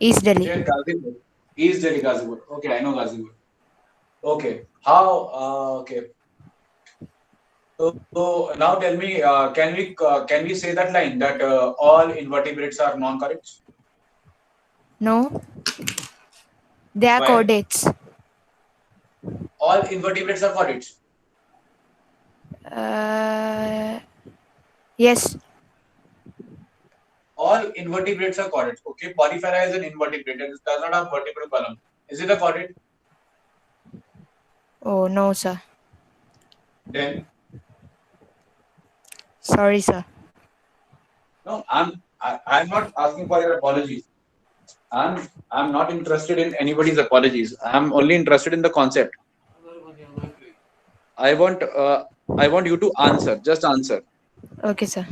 East Stay Delhi. at Gazipur. East Delhi, Gazipur. Okay, I know Gazipur. Okay. How? Okay. So now tell me, can we say that line that all invertebrates are non-cordates? No, they are Why? chordates. All invertebrates are cordates. Yes. All invertebrates are cordates. Okay, Porifera is an invertebrate and does not have vertebral column. Is it a chordate? Oh, no, sir. Then Sorry, sir. no, I'm not asking for your apologies. I'm not interested in anybody's apologies. I'm only interested in the concept. I want you to answer. Just answer. Okay, sir.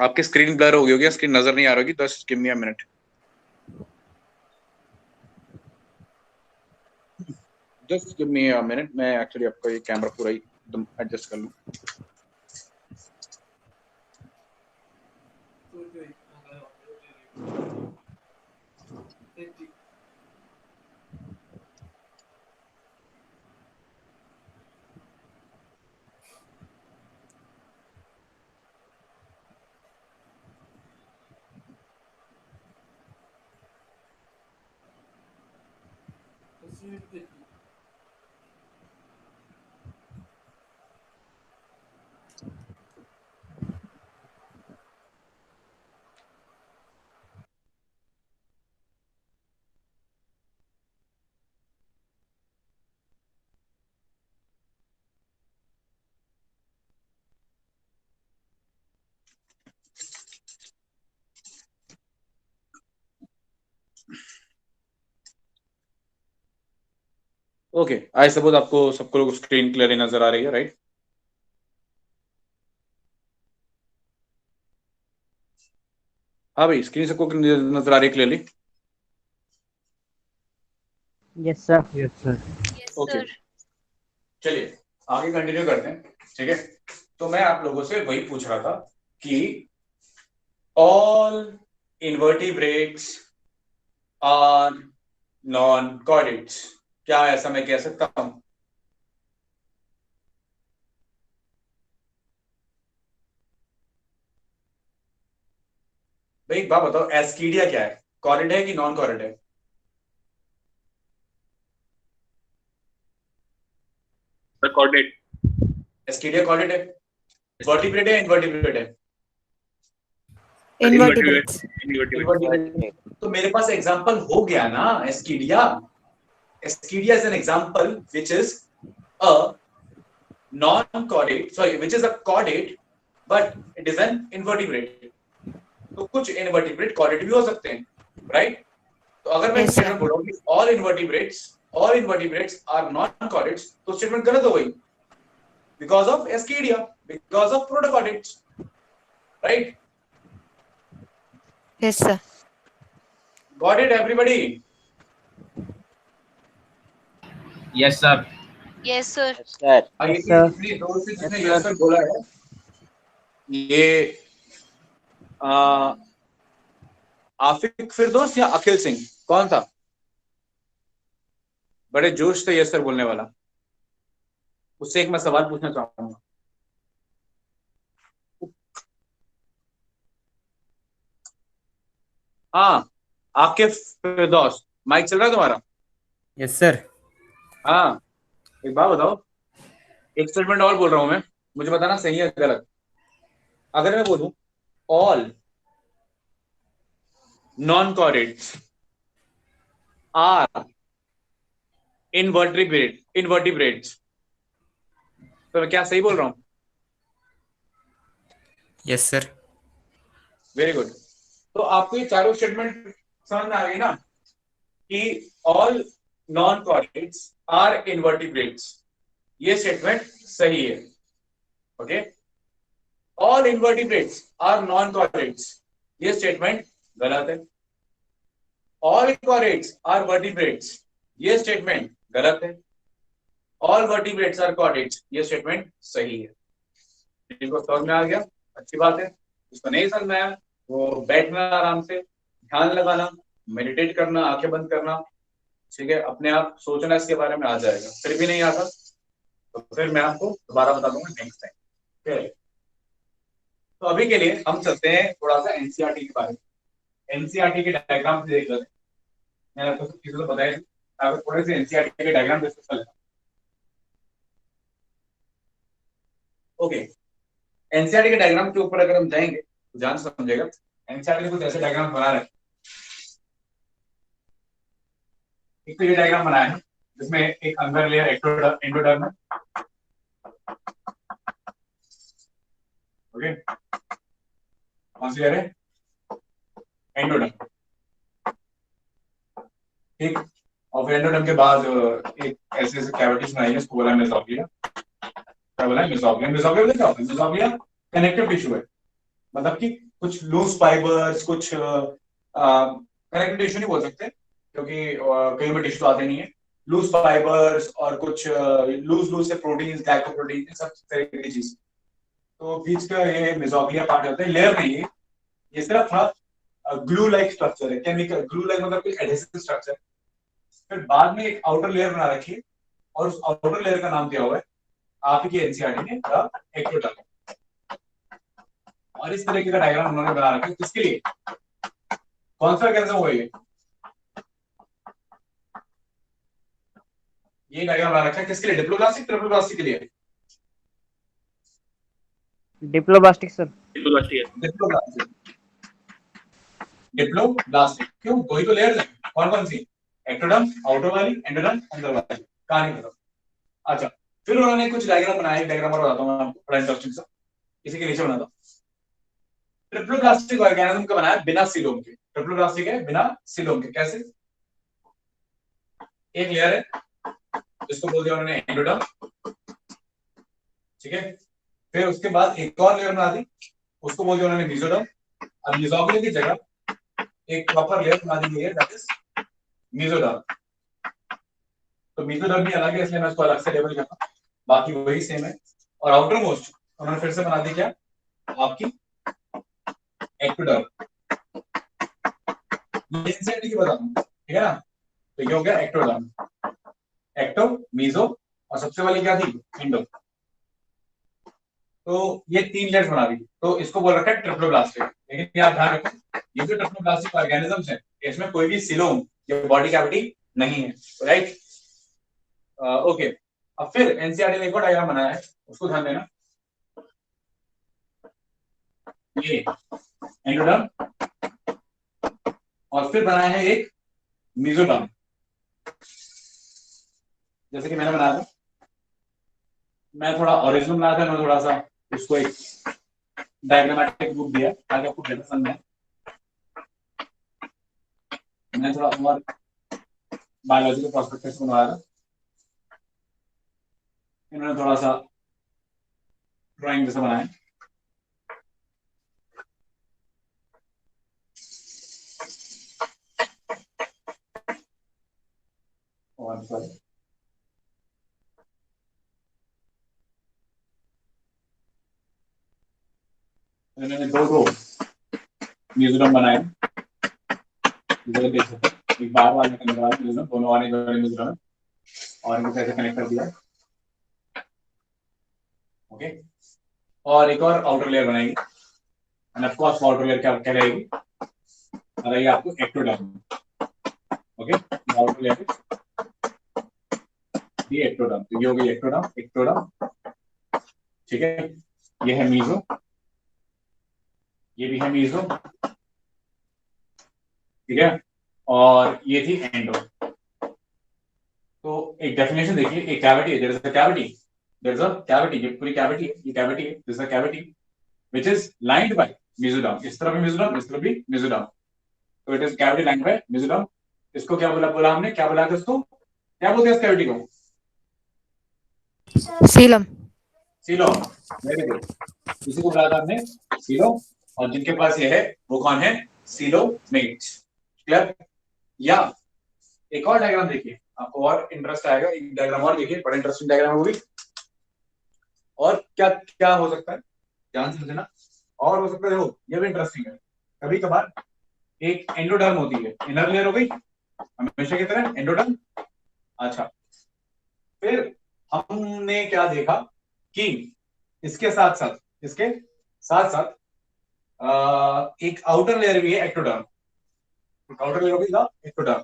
आपकी screen blur हो गई होगी, screen नजर नहीं आ रही होगी. Just give me a minute. Just give me a minute. मैं actually आपका ये कैमरा पूरा ही एकदम एडजस्ट कर लूं. ओके, आई सपोज आपको सबको स्क्रीन क्लियरली नजर आ रही है, राइट? हाँ भाई, स्क्रीन सबको नजर आ रही है clearly? Yes sir. Yes sir. Yes okay, sir. चलिए आगे कंटिन्यू करते हैं. ठीक है, तो मैं आप लोगों से वही पूछ रहा था कि all invertebrates are non chordates. क्या ऐसा मैं कह सकता हूं? भाई एक बात बताओ, एस्कीडिया क्या है? कॉर्डेट है कि नॉन कॉर्डेट है? कॉर्डेट. एस्कीडिया कॉर्डेट है? वर्टिब्रेट है, इनवर्टिब्रेट है? Invertebrates. इनवर्टिब्रेट. तो मेरे पास एग्जांपल हो गया ना, Ascidia. Ascidia is an example which is a non-chordate, sorry, which is a chordate, but it is an invertebrate. तो कुछ invertebrate chordate भी हो सकते हैं, right? तो अगर मैं Yes, sir. स्टेटमेंट बोलूं कि all invertebrates are non-chordates, तो स्टेटमेंट गलत हो गई, because of Ascidia, because of protochordates, right? Yes, sir. Got it, everybody? Yes, sir. Yes sir. Sir. आइए, सर। इतनी जोर से जिसने yes sir बोला है, ये आफिक फिरदौस या अखिल सिंह, कौन था बड़े जोश से yes sir बोलने वाला? उससे एक मैं सवाल पूछना चाहूंगा. हाँ, आपके फिरदौस, माइक चल रहा है तुम्हारा? Yes sir. हाँ, एक बात बताओ, एक स्टेटमेंट और बोल रहा हूं मैं, मुझे बताना सही है गलत. अगर मैं बोलूं all non chordates are invertebrates, तो मैं क्या सही बोल रहा हूं? Yes sir. Very good. तो आपको ये चारों स्टेटमेंट समझ में आ गई ना कि all non chordates are invertebrates, ये स्टेटमेंट सही है. Okay, all invertebrates are non chordates, ये स्टेटमेंट गलत है. ऑल कॉर्डेट्स आर वर्टिब्रेट्स, ये स्टेटमेंट गलत है. ऑल वर्टिब्रेट्स आर कॉर्डेट्स, ये स्टेटमेंट सही है. इनको समझ में आ गया? अच्छी बात है. जिसको नहीं समझ में आया वो बैठना, आराम से ध्यान लगाना, मेडिटेट करना, आंखें बंद करना. ठीक है, अपने आप सोचना इसके बारे में, आ जाएगा. फिर भी नहीं आता तो फिर मैं आपको दोबारा बता दूंगा नेक्स्ट टाइम. ठीक है, तो अभी के लिए हम चलते हैं थोड़ा सा एनसीईआरटी के बारे में. एनसीईआरटी के डायग्राम से देख लेते हैं. मैंने आपको सब चीजें तो बताई थी, आपको थोड़े से एनसीईआरटी के डायग्राम डिस्कस कर लेते हैं. ओके, एनसीईआरटी के डायग्राम के ऊपर अगर हम जाएंगे तो ध्यान से समझेगा. एनसीईआरटी ने कुछ ऐसे डायग्राम बना रहे हैं. एक तो ये डायग्राम बनाया है जिसमें एक अंदर लेयर एंडोडर्म है, ओके, कौन सी लेयर है? एंडोडर्म, ठीक। और फिर एंडोडर्म के बाद एक ऐसे ऐसे कैविटीज बनाई है, उसको बोला है मेसोग्लिया। क्या बोला है? मेसोग्लिया। मेसोग्लिया क्या होता है? मेसोग्लिया कनेक्टिव टिश्यू है, मतलब कि कुछ लूज फाइबर्स, कुछ कनेक्टिव टिश्यू नहीं बोल सकते क्योंकि कहीं में टिश्यू आते नहीं है, लूज फाइबर्स और कुछ लूज लूज से प्रोटीन्स, ग्लाइकोप्रोटीन, सब तरह की चीज। तो बीच का ये मेसोग्लिया पार्ट होता है, लेयर नहीं है ये, सिर्फ थोड़ा ग्लू लाइक स्ट्रक्चर है, केमिकल ग्लू लाइक मतलब कोई एडहेसिव स्ट्रक्चर। फिर बाद में एक आउटर लेयर बना रखी है और उस आउटर लेयर का नाम दिया हुआ है आपकी एनसीईआरटी ने द एक्टोडर्म। और इस तरीके का डायग्राम उन्होंने बना रखा है, किसके लिए? कौन सा ऑर्गेनिज्म हुआ ये डायग्राम बना रखा है किसके लिए? डिप्लोब्लास्टिक, ट्रिप्लोब्लास्टिक के लिए? Diploblastic sir. डिप्लोब्लास्टिक। डिप्लोब्लास्टिक क्यों? वही तो लेयर्स है, कौन कौन सी? एक्टोडर्म आउटर वाली, एंडोडर्म अंदर वाली, कहानी खत्म। अच्छा, फिर उन्होंने कुछ डायग्राम बनाया, डायग्राम और बताता हूं मैं आपको, बड़ा इंटरेस्टिंग सा, इसी के नीचे बनाता हूं। ट्रिप्लोब्लास्टिक ऑर्गेनिज्म का बनाया बिना सीलोम के। ट्रिप्लोब्लास्टिक है बिना सीलोम के, कैसे? एक लेयर है जिसको बोल दिया उन्होंने एंडोडर्म, ठीक है। फिर उसके बाद एक और लेयर बना दी, उसको बोल दिया उन्होंने मेसोडर्म। अब मेसोग्लिया की जगह एक प्रॉपर लेयर बना दी गई है, दैट इज मेसोडर्म। तो मेसोडर्म भी अलग है इसलिए मैं इसको अलग से लेबल करता हूं, बाकी वही सेम है। और आउटर मोस्ट उन्होंने फिर से बना दी क्या? आपकी एक्टोडर्म। ये एनसीईआरटी की बता दूं, ठीक है ना? तो ये हो गया एक्टोडर्म, एक्टो, मेसो और सबसे वाली क्या थी? एंडो। तो ये तीन लेयर्स बना दी, तो इसको बोल रखा है ट्रिप्लोब्लास्टिक। लेकिन ये आप ध्यान रखो, ये जो ट्रिप्लोब्लास्टिक ऑर्गेनिजम्स है इसमें कोई भी सीलोम या बॉडी कैविटी नहीं है, राइट? ओके। अब फिर एनसीईआरटी ने एक और डायग्राम बनाया है, उसको ध्यान देना। ये एंडोडर्म और फिर बनाया है एक मेसोडर्म, जैसे कि मैंने बनाया था। मैं थोड़ा ओरिजिनल बनाया था, मैं थोड़ा सा उसको एक डायग्रामेटिक रूप दिया ताकि आपको बेटर समझ में। मैं थोड़ा और बायोलॉजिकल पर्सपेक्टिव से बनवाया था, इन्होंने थोड़ा सा ड्राइंग जैसा बनाया। और सॉरी, इन्होंने दो मेसोडर्म बनाए, देख सकते हैं, एक बाहर वाले अंदर वाले मेसोडर्म, दोनों वाले मेसोडर्म और इनको कैसे कनेक्ट कर दिया, ओके। और एक और आउटर लेयर बनाएगी, end of course outer layer क्या रहेगी? रहेगी आपको एक्टोडर्म, ओके। आउटर लेयर ये एक्टोडर्म, तो ये हो गई एक्टोडर्म, एक्टोडर्म, ठीक है। ये है मीजो, ये भी है मीजो, ठीक है। और ये थी एंडो। तो एक डेफिनेशन देखिए, एक कैविटी है, there is a cavity, there is a cavity, ये पूरी कैविटी है, ये कैविटी है, this is a cavity which is lined by mesoderm. इस तरफ भी मेसोडर्म, इस तरफ भी मेसोडर्म, तो it is cavity lined by mesoderm. इसको क्या बोला हमने, क्या बोला था इसको? क्या बोलते हैं इस कैविटी को? सीलम। Coelom, very good. इसी को बोला था हमने सीलोम, और जिनके पास ये है वो कौन है? Coelomates, clear? या एक और डायग्राम देखिए, आपको और इंटरेस्ट आएगा, एक डायग्राम और देखिए, बड़ा इंटरेस्टिंग डायग्राम है वो भी। और क्या क्या हो सकता है, ध्यान से समझना। और हो सकता है, देखो ये भी इंटरेस्टिंग है। कभी कभार एक एंडोडर्म होती है, इनर लेयर हो गई हमेशा की तरह एंडोडर्म। अच्छा, फिर हमने क्या देखा कि इसके साथ साथ, इसके साथ साथ एक आउटर लेयर भी है एक्टोडर्म, आउटर लेयर होगी ना एक्टोडर्म,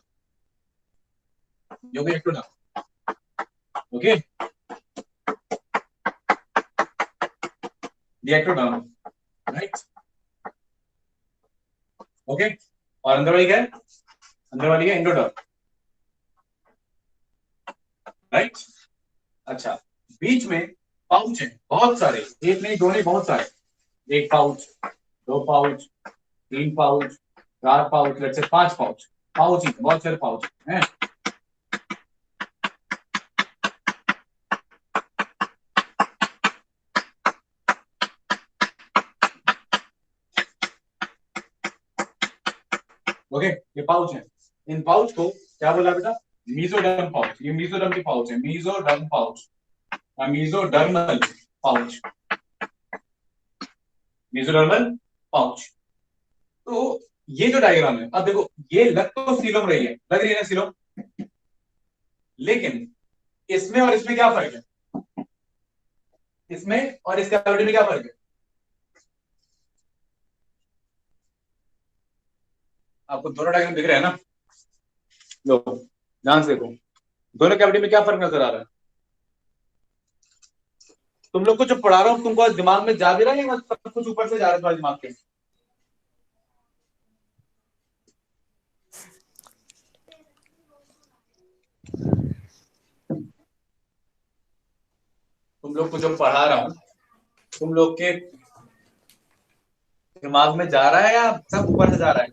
जो भी ectoderm, okay, the ectoderm, right? Okay. और अंदर वाली क्या है? अंदर वाली है एंडोडर्म, राइट। अच्छा, बीच में पाउच है बहुत सारे, एक नहीं दो नहीं बहुत सारे, एक पाउच, दो पाउच, तीन पाउच, चार pouch, let's say 5 pouch, pouch ही बहुत सारे पाउच हैं। ओके, ये पाउच है। इन पाउच को क्या बोला बेटा? Mesoderm pouch. ये मीजोडर्म की पाउच है, mesoderm pouch, mesodermal pouch, mesodermal pouch. तो ये जो डायग्राम है, अब देखो ये लग तो सीलोम रही है, लग रही है ना सीलोम, लेकिन इसमें और इसमें क्या फर्क है? इसमें और इस कैविटी में क्या फर्क है? आपको दोनों डायग्राम दिख रहे हैं ना? लो ध्यान से देखो, दोनों कैविटी में क्या फर्क नजर आ रहा है? तुम लोग को जो पढ़ा रहा हूं तुमको दिमाग में जा भी रहा है या सब कुछ ऊपर से जा रहा है तुम्हारे दिमाग के? तुम लोग को जो पढ़ा रहा हूं तुम लोग के दिमाग में जा रहा है या सब ऊपर से जा रहा है?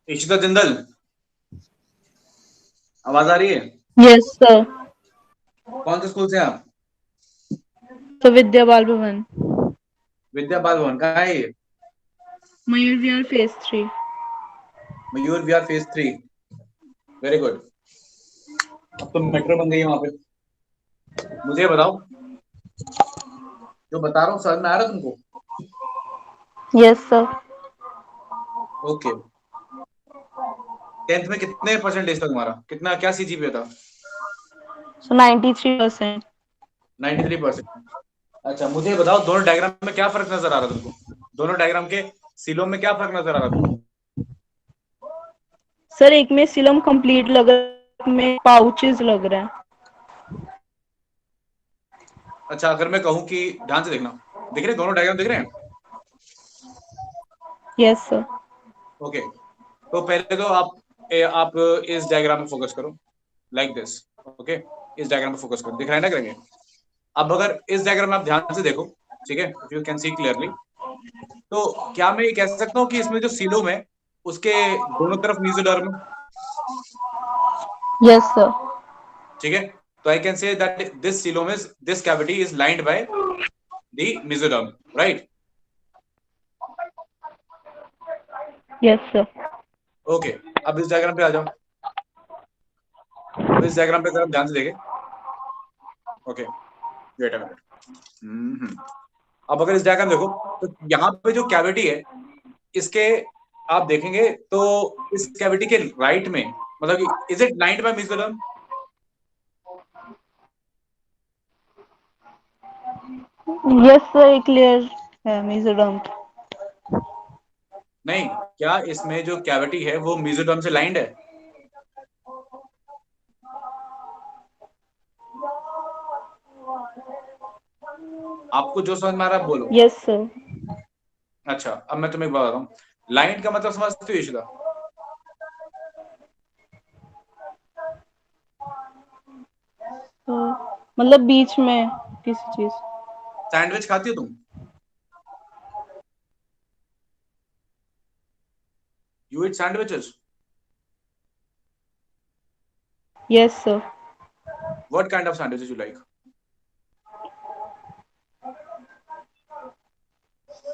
इशिता जिंदल, आवाज आ रही है? Yes sir. कौन से स्कूल से आप? तो विद्या बाल भवन। विद्या बाल भवन। कहाँ है ये? Mayur Vihar phase 3। Mayur Vihar phase 3। Very good. अब तो मेट्रो बन गई है वहां पे। मुझे ये बताओ, जो बता रहा हूँ समझ में आ रहा है तुमको? Yes sir. ओके। 10th में कितने परसेंटेज था तुम्हारा? कितना, क्या सीजीपीए था? सो 93%। 93%। अच्छा, मुझे बताओ दोनों डायग्राम में क्या फर्क नजर आ रहा है तुमको? दोनों डायग्राम के सीलों में क्या फर्क नजर आ रहा है तुमको? सर एक में सिलम कंप्लीट लग रहा है, एक में पाउचेस लग रहा है। अच्छा, अगर मैं कहूँ कि ध्यान से देखना, दिख रहे दोनों डायग्राम दिख रहे हैं? Yes sir. ओके, तो पहले तो आप इस डायग्राम में फोकस करो, लाइक दिस। ओके, इस डायग्राम में फोकस करो, दिख रहा है ना? करेंगे। अब अगर इस डायग्राम में आप ध्यान से देखो, ठीक है, यू कैन सी क्लियरली, तो क्या मैं ये कह सीलोम हूँ कि इसमें जो सीलोम है उसके दोनों तरफ मीजोडर्म? Yes sir. ठीक है, तो I can say that this coelom is, this cavity is lined by the mesoderm, right? Yes sir. Okay, अब इस डायग्राम पे आ जाओ। अब इस डायग्राम पे जरा ध्यान से देखें। Okay, wait a minute. अब अगर इस डायग्राम देखो तो यहाँ पे जो कैविटी है इसके आप देखेंगे तो इस कैविटी के राइट में, मतलब is it lined by mesoderm? Yes sir, clear है मेजोडर्म। नहीं, क्या इसमें जो कैविटी है वो मीजोडर्म से लाइंड है? आपको जो समझ में आ रहा है बोलो। Yes sir. अच्छा, अब मैं तुम्हें बता रहा हूँ, लाइंड का मतलब समझते हो इशिता? मतलब बीच में किसी चीज। सैंडविच खाती हो तुम? You eat sandwiches? Yes sir. What kind of sandwiches you like?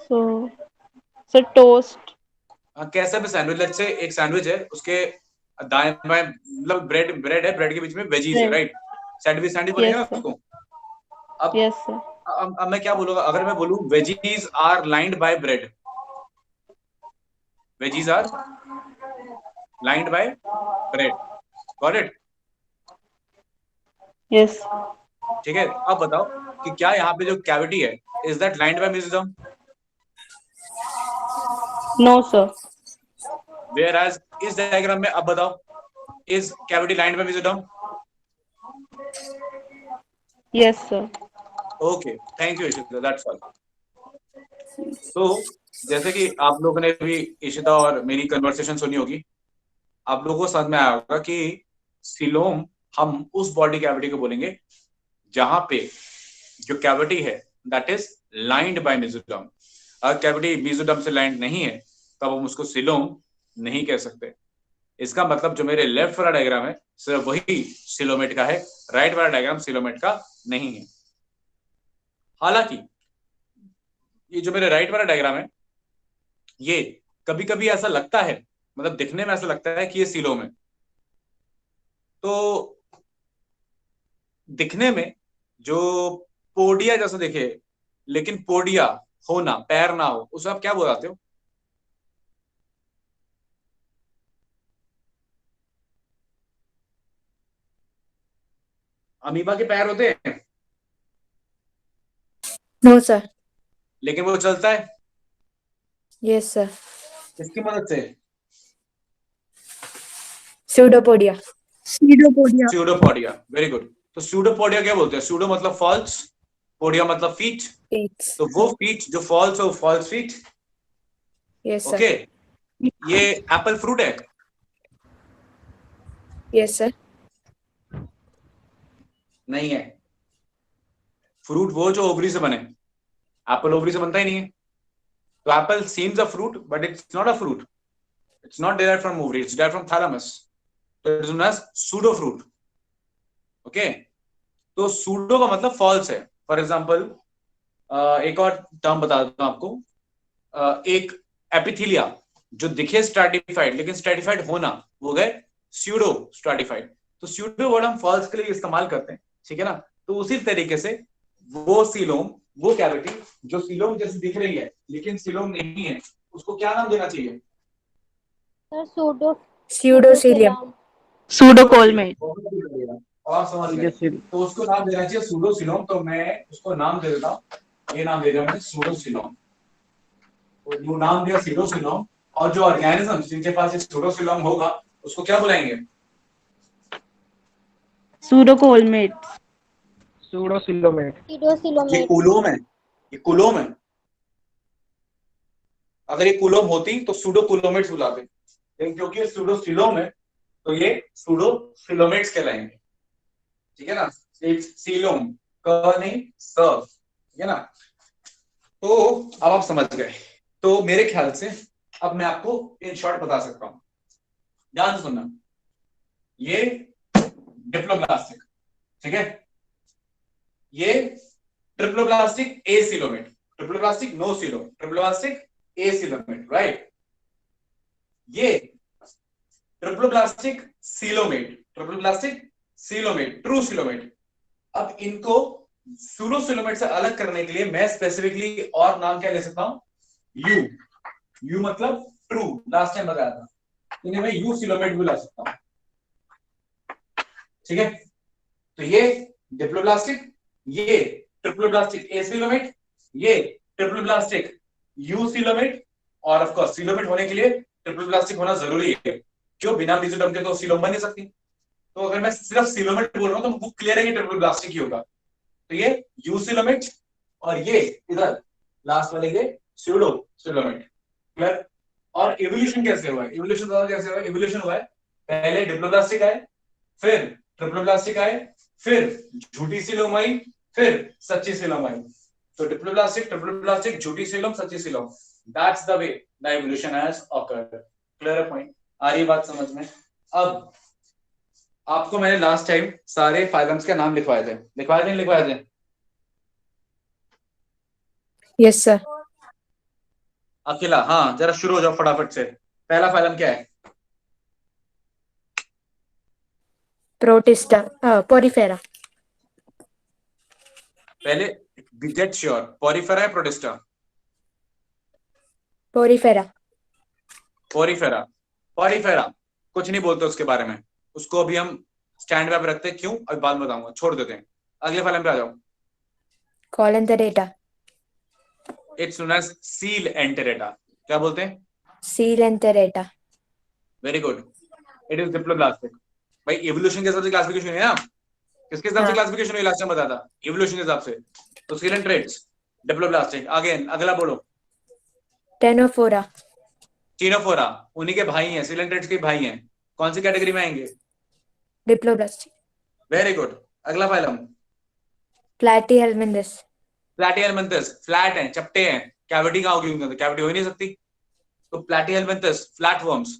So sir toast. कैसा भी सैंडविच, लेट्स से एक सैंडविच है, उसके दाएं बाएं मतलब ब्रेड ब्रेड है, ब्रेड के बीच में वेजीज है, राइट? सैंडविच सैंडविच बोलेंगे ना यस सर। उसको। अब यस सर। अब मैं क्या बोलूंगा अगर मैं बोलूं veggies are lined by bread? Veggies are lined by bread, got it? Yes. ठीक है, अब बताओ कि क्या यहाँ पे जो कैविटी है is that lined by mesoderm? No sir. Whereas इस डायग्राम में अब बताओ, is cavity lined by mesoderm? Yes, sir. Okay, thank you Ishita, that's all. तो जैसे कि आप लोगों ने भी इशिता और मेरी कन्वर्सेशन सुनी होगी, आप लोगों को समझ में आया होगा कि सीलोम हम उस बॉडी कैविटी को बोलेंगे जहां पे जो कैविटी है that is lined by mesoderm. अगर कैविटी मेसोडर्म से लाइंड नहीं है तब हम उसको सीलोम नहीं कह सकते। इसका मतलब जो मेरे लेफ्ट वाला डायग्राम है सिर्फ वही सीलोमेट का है, राइट वाला डायग्राम सीलोमेट का नहीं है। हालांकि ये जो मेरे राइट वाला डायग्राम है ये कभी कभी ऐसा लगता है, मतलब दिखने में ऐसा लगता है कि ये सीलोम है। तो दिखने में जो पोडिया जैसा दिखे लेकिन पोडिया हो ना, पैर ना हो, उसे आप क्या बोलाते हो? अमीबा के पैर होते हैं No, sir. लेकिन वो चलता है Yes, sir. इसकी मदद से, Pseudopodia. Pseudopodia. Pseudopodia. Very good. तो स्यूडोपोडिया क्या बोलते हैं? स्यूडो मतलब फॉल्स, पोडिया मतलब फीट। Eight. तो वो फीट जो फॉल्स हो, फॉल्स फीट। Yes, sir. ओके, ये एप्पल फ्रूट है? Yes, sir. नहीं है। फ्रूट वो जो ओवरी से बने, एप्पल ओवरी से बनता ही नहीं है। तो apple seems a fruit but it's not a fruit, it's not derived from ovary, it's derived from thalamus. तो it is known as pseudo fruit. Okay, तो सूडो का मतलब फॉल्स है। फॉर एग्जांपल एक और टर्म बता देता हूं आपको। एक एपिथेलिया जो दिखे स्ट्रैटिफाइड लेकिन स्ट्रैटिफाइड होना, वो गए स्यूडो स्ट्रैटिफाइड। तो स्यूडो वर्ड हम फॉल्स के लिए इस्तेमाल करते हैं, ठीक है ना। तो उसी तरीके से वो सीलोम, वो कैविटी जो सीलोम जैसे दिख रही है लेकिन सीलोम नहीं है, उसको क्या नाम देना चाहिए? Pseudocilium. Pseudocolmate. और समझ गए, तो उसको नाम देना चाहिए सूडोसिलोम। तो मैं उसको नाम दे देता हूँ, ये नाम दे दिया मैंने सूडोसिलोम। वो नाम दिया सूडोसिलोम, और जो ऑर्गेनिज्म जिनके पास ये सूडोसिलोम होगा उसको क्या बुलाएंगे? Pseudocolmate. Pseudocoelomate. ये कुलोम है, ये कुलोम है। अगर ये कुलोम होती तो सूडोकुलोमेट्स बुलाते, लेकिन क्योंकि ये सूडोसिलोम है तो ये सूडोसिलोमेट्स कहलाएंगे, ठीक है ना। सीलोम क नहीं स, ठीक है ना। तो अब आप समझ गए। तो मेरे ख्याल से अब मैं आपको इन शॉर्ट बता सकता हूं, ध्यान से सुनना। ये डिप्लोब्लास्टिक, ठीक है, ये triploblastic acoelomate, triploblastic no coelom, triploblastic acoelomate, right. ये triploblastic coelomate, triploblastic coelomate, true coelomate. अब इनको सूडोसिलोमेट से अलग करने के लिए मैं स्पेसिफिकली और नाम क्या ले सकता हूं? यू। यू मतलब ट्रू, लास्ट टाइम बताया था, इन्हें मैं यू सिलोमेट भी ला सकता हूं, ठीक है। तो ये डिप्लोब्लास्टिक, ये ट्रिप्लोब्लास्टिक एसिलोमेट, ये ट्रिप्लोब्लास्टिक यू सिलोमेट, और ऑफ कोर्स सिलोमेट होने के लिए ट्रिप्लोब्लास्टिक होना जरूरी है। क्यों? बिना मेसोडर्म के तो सिलोम बन नहीं सकती। तो अगर मैं सिर्फ सिलोमेट बोल रहा हूं तो वो क्लियर है कि ट्रिप्लोब्लास्टिक ही होगा। तो ये यूसिलोमेट और ये इधर लास्ट वाले ये स्यूडो सिलोमेट, क्लियर। और इवोल्यूशन कैसे हुआ है? इवोल्यूशन कैसे हुआ है? इवोल्यूशन हुआ है पहले डिप्लोब्लास्टिक आए, फिर ट्रिप्लोब्लास्टिक आए, फिर झूठी सिलोम आई, फिर सच्ची सिलोम आई। तो डिप्लोब्लास्टिक, ट्रिप्लोब्लास्टिक, झूठी सिलोम, सच्ची coelom, that's the way the evolution has occurred. Clear point? आ रही बात समझ में? अब आपको मैंने लास्ट टाइम सारे फाइलम्स के नाम लिखवाए थे, लिखवाए थे, लिखवाए थे? Yes, sir. अकेला, हाँ, जरा शुरू हो जाओ फटाफट से। पहला फाइलम क्या है? Protista. Porifera. पहले गेट श्योर, पोरिफेरा है प्रोटिस्टा? Porifera. पोरिफेरा, पोरिफेरा कुछ नहीं बोलते उसके बारे में, उसको अभी हम स्टैंड पे रखते हैं। क्यों? अभी बाद में बताऊंगा, छोड़ देते हैं। अगले फाइलम पे आ जाओ। Colenterata. It's known as Coelenterata. क्या बोलते हैं? Coelenterata. Very good, it is diploblastic. भाई इवोल्यूशन के हिसाब से क्लासिफिकेशन है ना, किसके हिसाब से हाँ। क्लासिफिकेशन हुई लास्ट टाइम बताया था, इवोल्यूशन के हिसाब से। तो सीलेंट ट्रेट्स, डिप्लोब्लास्टिक। अगेन अगला बोलो, टेनोफोरा। टीनोफोरा, उन्हीं के भाई हैं, सीलेंट ट्रेट्स के भाई हैं। कौन सी कैटेगरी में आएंगे? डिप्लोब्लास्टिक। Very good. अगला फाइलम, प्लैटीहेल्मिन्थस। प्लैटीहेल्मिन्थस, फ्लैट हैं, चपटे हैं, कैविटी कहाँ होगी उनके अंदर? कैविटी हो ही नहीं सकती। तो Platyhelminthes, flat worms,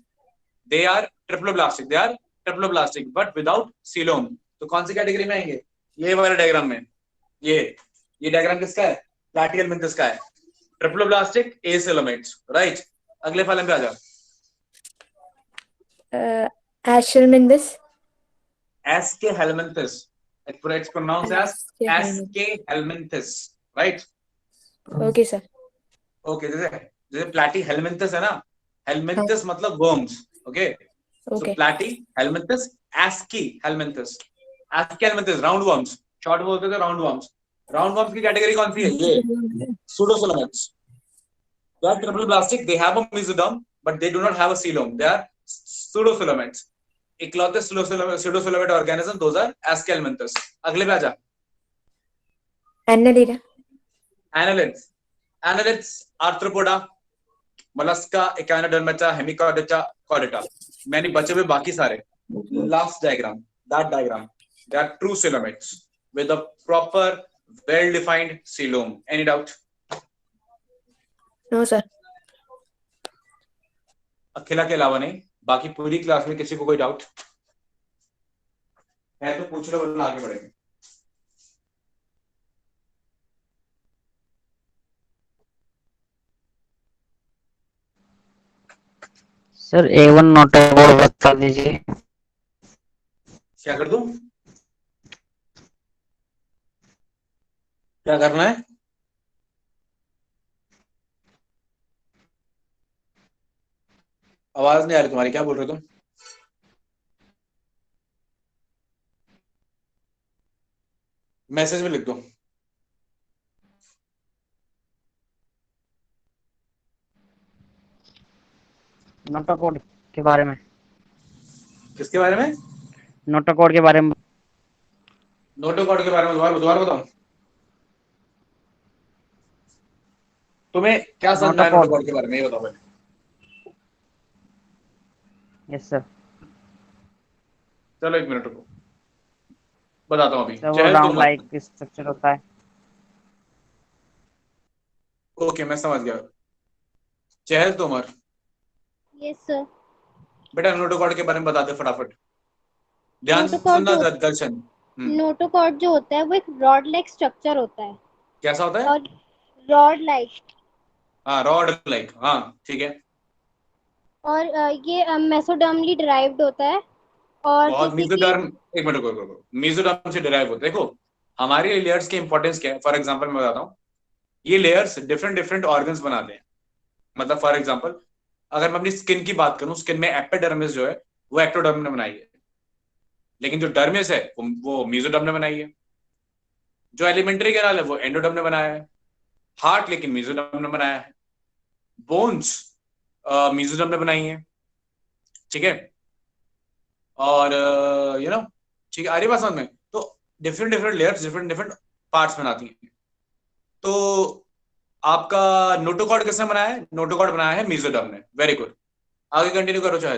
they are triploblastic, they are triploblastic but without coelom. तो कौन सी कैटेगरी में आएंगे? ये वाले डायग्राम में, ये डायग्राम किसका है? प्लैटीहेल्मिन्थस का है, ट्रिप्लोब्लास्टिक एसिलोमेट्स, राइट। अगले फाइलम पे आ जाओ, Aschelminthes. Aschelminthes, it's pronounced as Aschelminthes, right. Okay sir. Okay, जैसे जैसे प्लैटीहेल्मिन्थस है ना, हेल्मिन्थस मतलब worms, okay. So okay. Platyhelminthes, Aschelminthes, Aschelminthes round worms, short में बोलते थे राउंड वर्म्स। राउंड वर्म्स की कैटेगरी कौन सी है? ये सूडोफिलामेंट्स। They are triploblastic, they have a mesoderm but they do not have a coelom, they are pseudofilaments। इकलौते pseudofilament organism, those are Aschelminthus। अगले पे आजा, Annelida. Annelids, Annelids, Arthropoda, Mollusca, Echinodermata, Hemichordata, Chordata। मैंने बचे हुए बाकी सारे, last diagram, that diagram, they are true coelomates with a proper well defined coelom। Any doubt? No sir. Akhila के अलावा नहीं, बाकी पूरी क्लास में किसी को कोई डाउट है तो पूछ लो, वरना आगे बढ़ेंगे। सर A1 नोट कोड बता दीजिए। क्या कर दूं? क्या करना है? आवाज नहीं आ रही तुम्हारी, क्या बोल रहे हो तुम? मैसेज में लिख दो। नोटो कोड के बारे में। किसके बारे में? नोटो कोड के बारे में। नोटो कोड के बारे में दोबारा बताओ। तुम्हें क्या समझना है नोटो कोड के बारे में, ये बताओ पहले। Yes sir. चलो एक मिनट रुको, बताता हूँ अभी। सर वो चहल राउंड तोमर, लाइक स्ट्रक्चर होता है। ओके मैं समझ गया। चहल तोमर, यस सर। बेटा नोटो कोड के बारे में बता दे फटाफट, ध्यान से नोटोकॉर्ड सुनना जो दर्शन। नोटोकॉर्ड जो होता है वो एक रॉड लाइक स्ट्रक्चर होता है। कैसा होता है? और रॉड लाइक, हाँ रॉड लाइक, हाँ ठीक है। और ये मेसोडर्मली डिराइव्ड होता है। और बहुत जैसे कि मेसोडर्म, एक मिनट रुको, मेसोडर्म से डिराइव होता है। देखो हमारे लेयर्स की इंपॉर्टेंस क्या है, फॉर एग्जांपल मैं बताता हूँ। ये लेयर्स डिफरेंट डिफरेंट ऑर्गन्स बनाते हैं। मतलब फॉर एग्जांपल अगर मैं अपनी स्किन की बात करूं, स्किन में एपिडर्मिस जो है वो एक्टोडर्म ने बनाई है, लेकिन जो डर्मिस है वो मेसोडर्म ने बनाई है। जो एलिमेंट्री कैनाल है वो एंडोडर्म ने बनाया है। हार्ट लेकिन मेसोडर्म ने बनाया है। बोन्स मेसोडर्म ने बनाई है, ठीक है। और ठीक है, आ रही बात समझ में? तो different different layers different different parts बनाती हैं। तो आपका नोटोकॉर्ड किसने बनाया है? नोटोकॉर्ड बनाया है मेसोडर्म ने। वेरी गुड, आगे कंटिन्यू करो चाहे।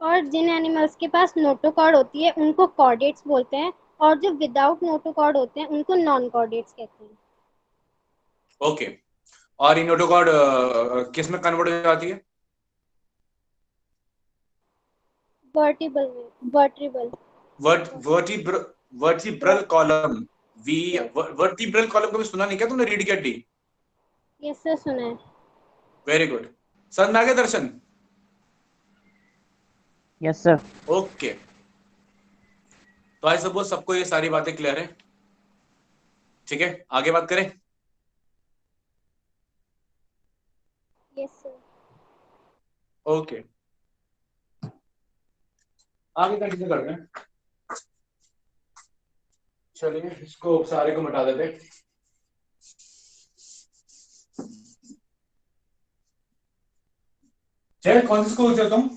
और जिन एनिमल्स के पास नोटोकॉर्ड होती है उनको कॉर्डेट्स बोलते हैं, और जो विदाउट नोटोकॉर्ड होते हैं उनको नॉन कॉर्डेट्स कहते हैं। ओके, और ये नोटोकॉर्ड किस में कन्वर्ट हो जाती है? वर्टिबल में, vertebral. Vertebral column. Vertebral column कभी सुना नहीं क्या तुमने? रीड किया डी? यस सर, सुना है। वेरी गुड, समझ में आ गया दर्शन? Yes sir. ओके, तो आई सपोज सबको ये सारी बातें क्लियर है, ठीक है। आगे बात करें। Yes sir. ओके, आगे कंटिन्यू करते हैं। चलिए इसको सारे को मिटा देते। चल कौन सी स्कूल से तुम?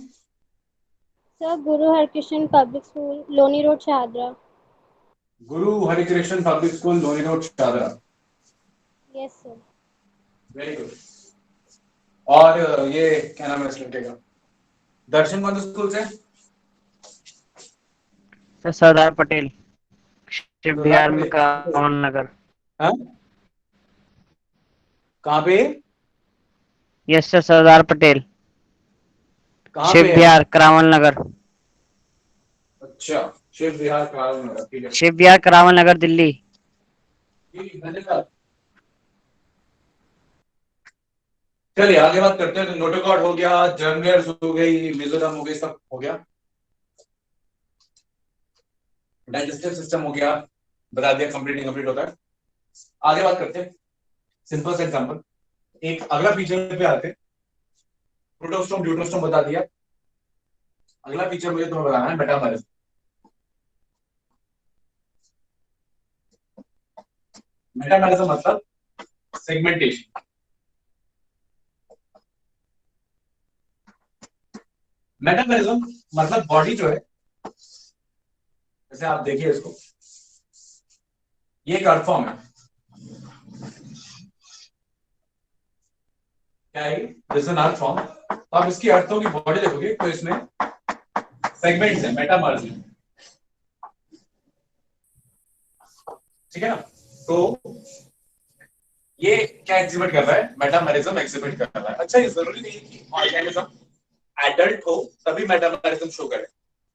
Sir Guru Harkrishan public school, Loni road, Shahdara. Guru Harikrishan public school Dhoni road Shahdara. Yes sir. Very good. और ये क्या नाम है इस लड़के का? दर्शन कौन से स्कूल से? सर सरदार पटेल शिव सरदार विहार में पटेल। कामन नगर। हाँ, कहाँ पे? यस सर सरदार पटेल कहाँ शिव पे है? विहार करावल नगर। अच्छा, शिव विहार काल नगर, ठीक है। शिव विहार करावल नगर दिल्ली। धन्यवाद। चलिए आगे बात करते हैं। तो नोटोकॉड हो गया, जर्नल्स हो गई, मिजोरम हो गई, सब हो गया। डाइजेस्टिव सिस्टम हो गया, बता दिया कंप्लीट इनकम्प्लीट होता है। आगे बात करते हैं सिंपल सा एग्जांपल। एक अगला फीचर पे आते हैं। प्रोटोस्टोम ड्यूटोस्टोम बता दिया। अगला फीचर मुझे तुम्हें बताना है मेटाबॉलिज्म। मेटाबॉलिज्म मतलब सेगमेंटेशन। मेटाबॉलिज्म मतलब बॉडी जो है, जैसे आप देखिए इसको, ये एक अर्थ फॉर्म है। क्या है? This an earth form. तो आप इसकी अर्थों की बॉडी देखोगे तो इसमें सेगमेंट्स है, मेटाबॉलिज्म, ठीक है ना? तो ये क्या एग्जिबिट कर रहा है? मेटाबॉलिज्म एग्जिबिट कर रहा है। अच्छा, ये जरूरी नहीं है कि ऑर्गेनिज्म एडल्ट हो तभी मेटाबॉलिज्म शो करे,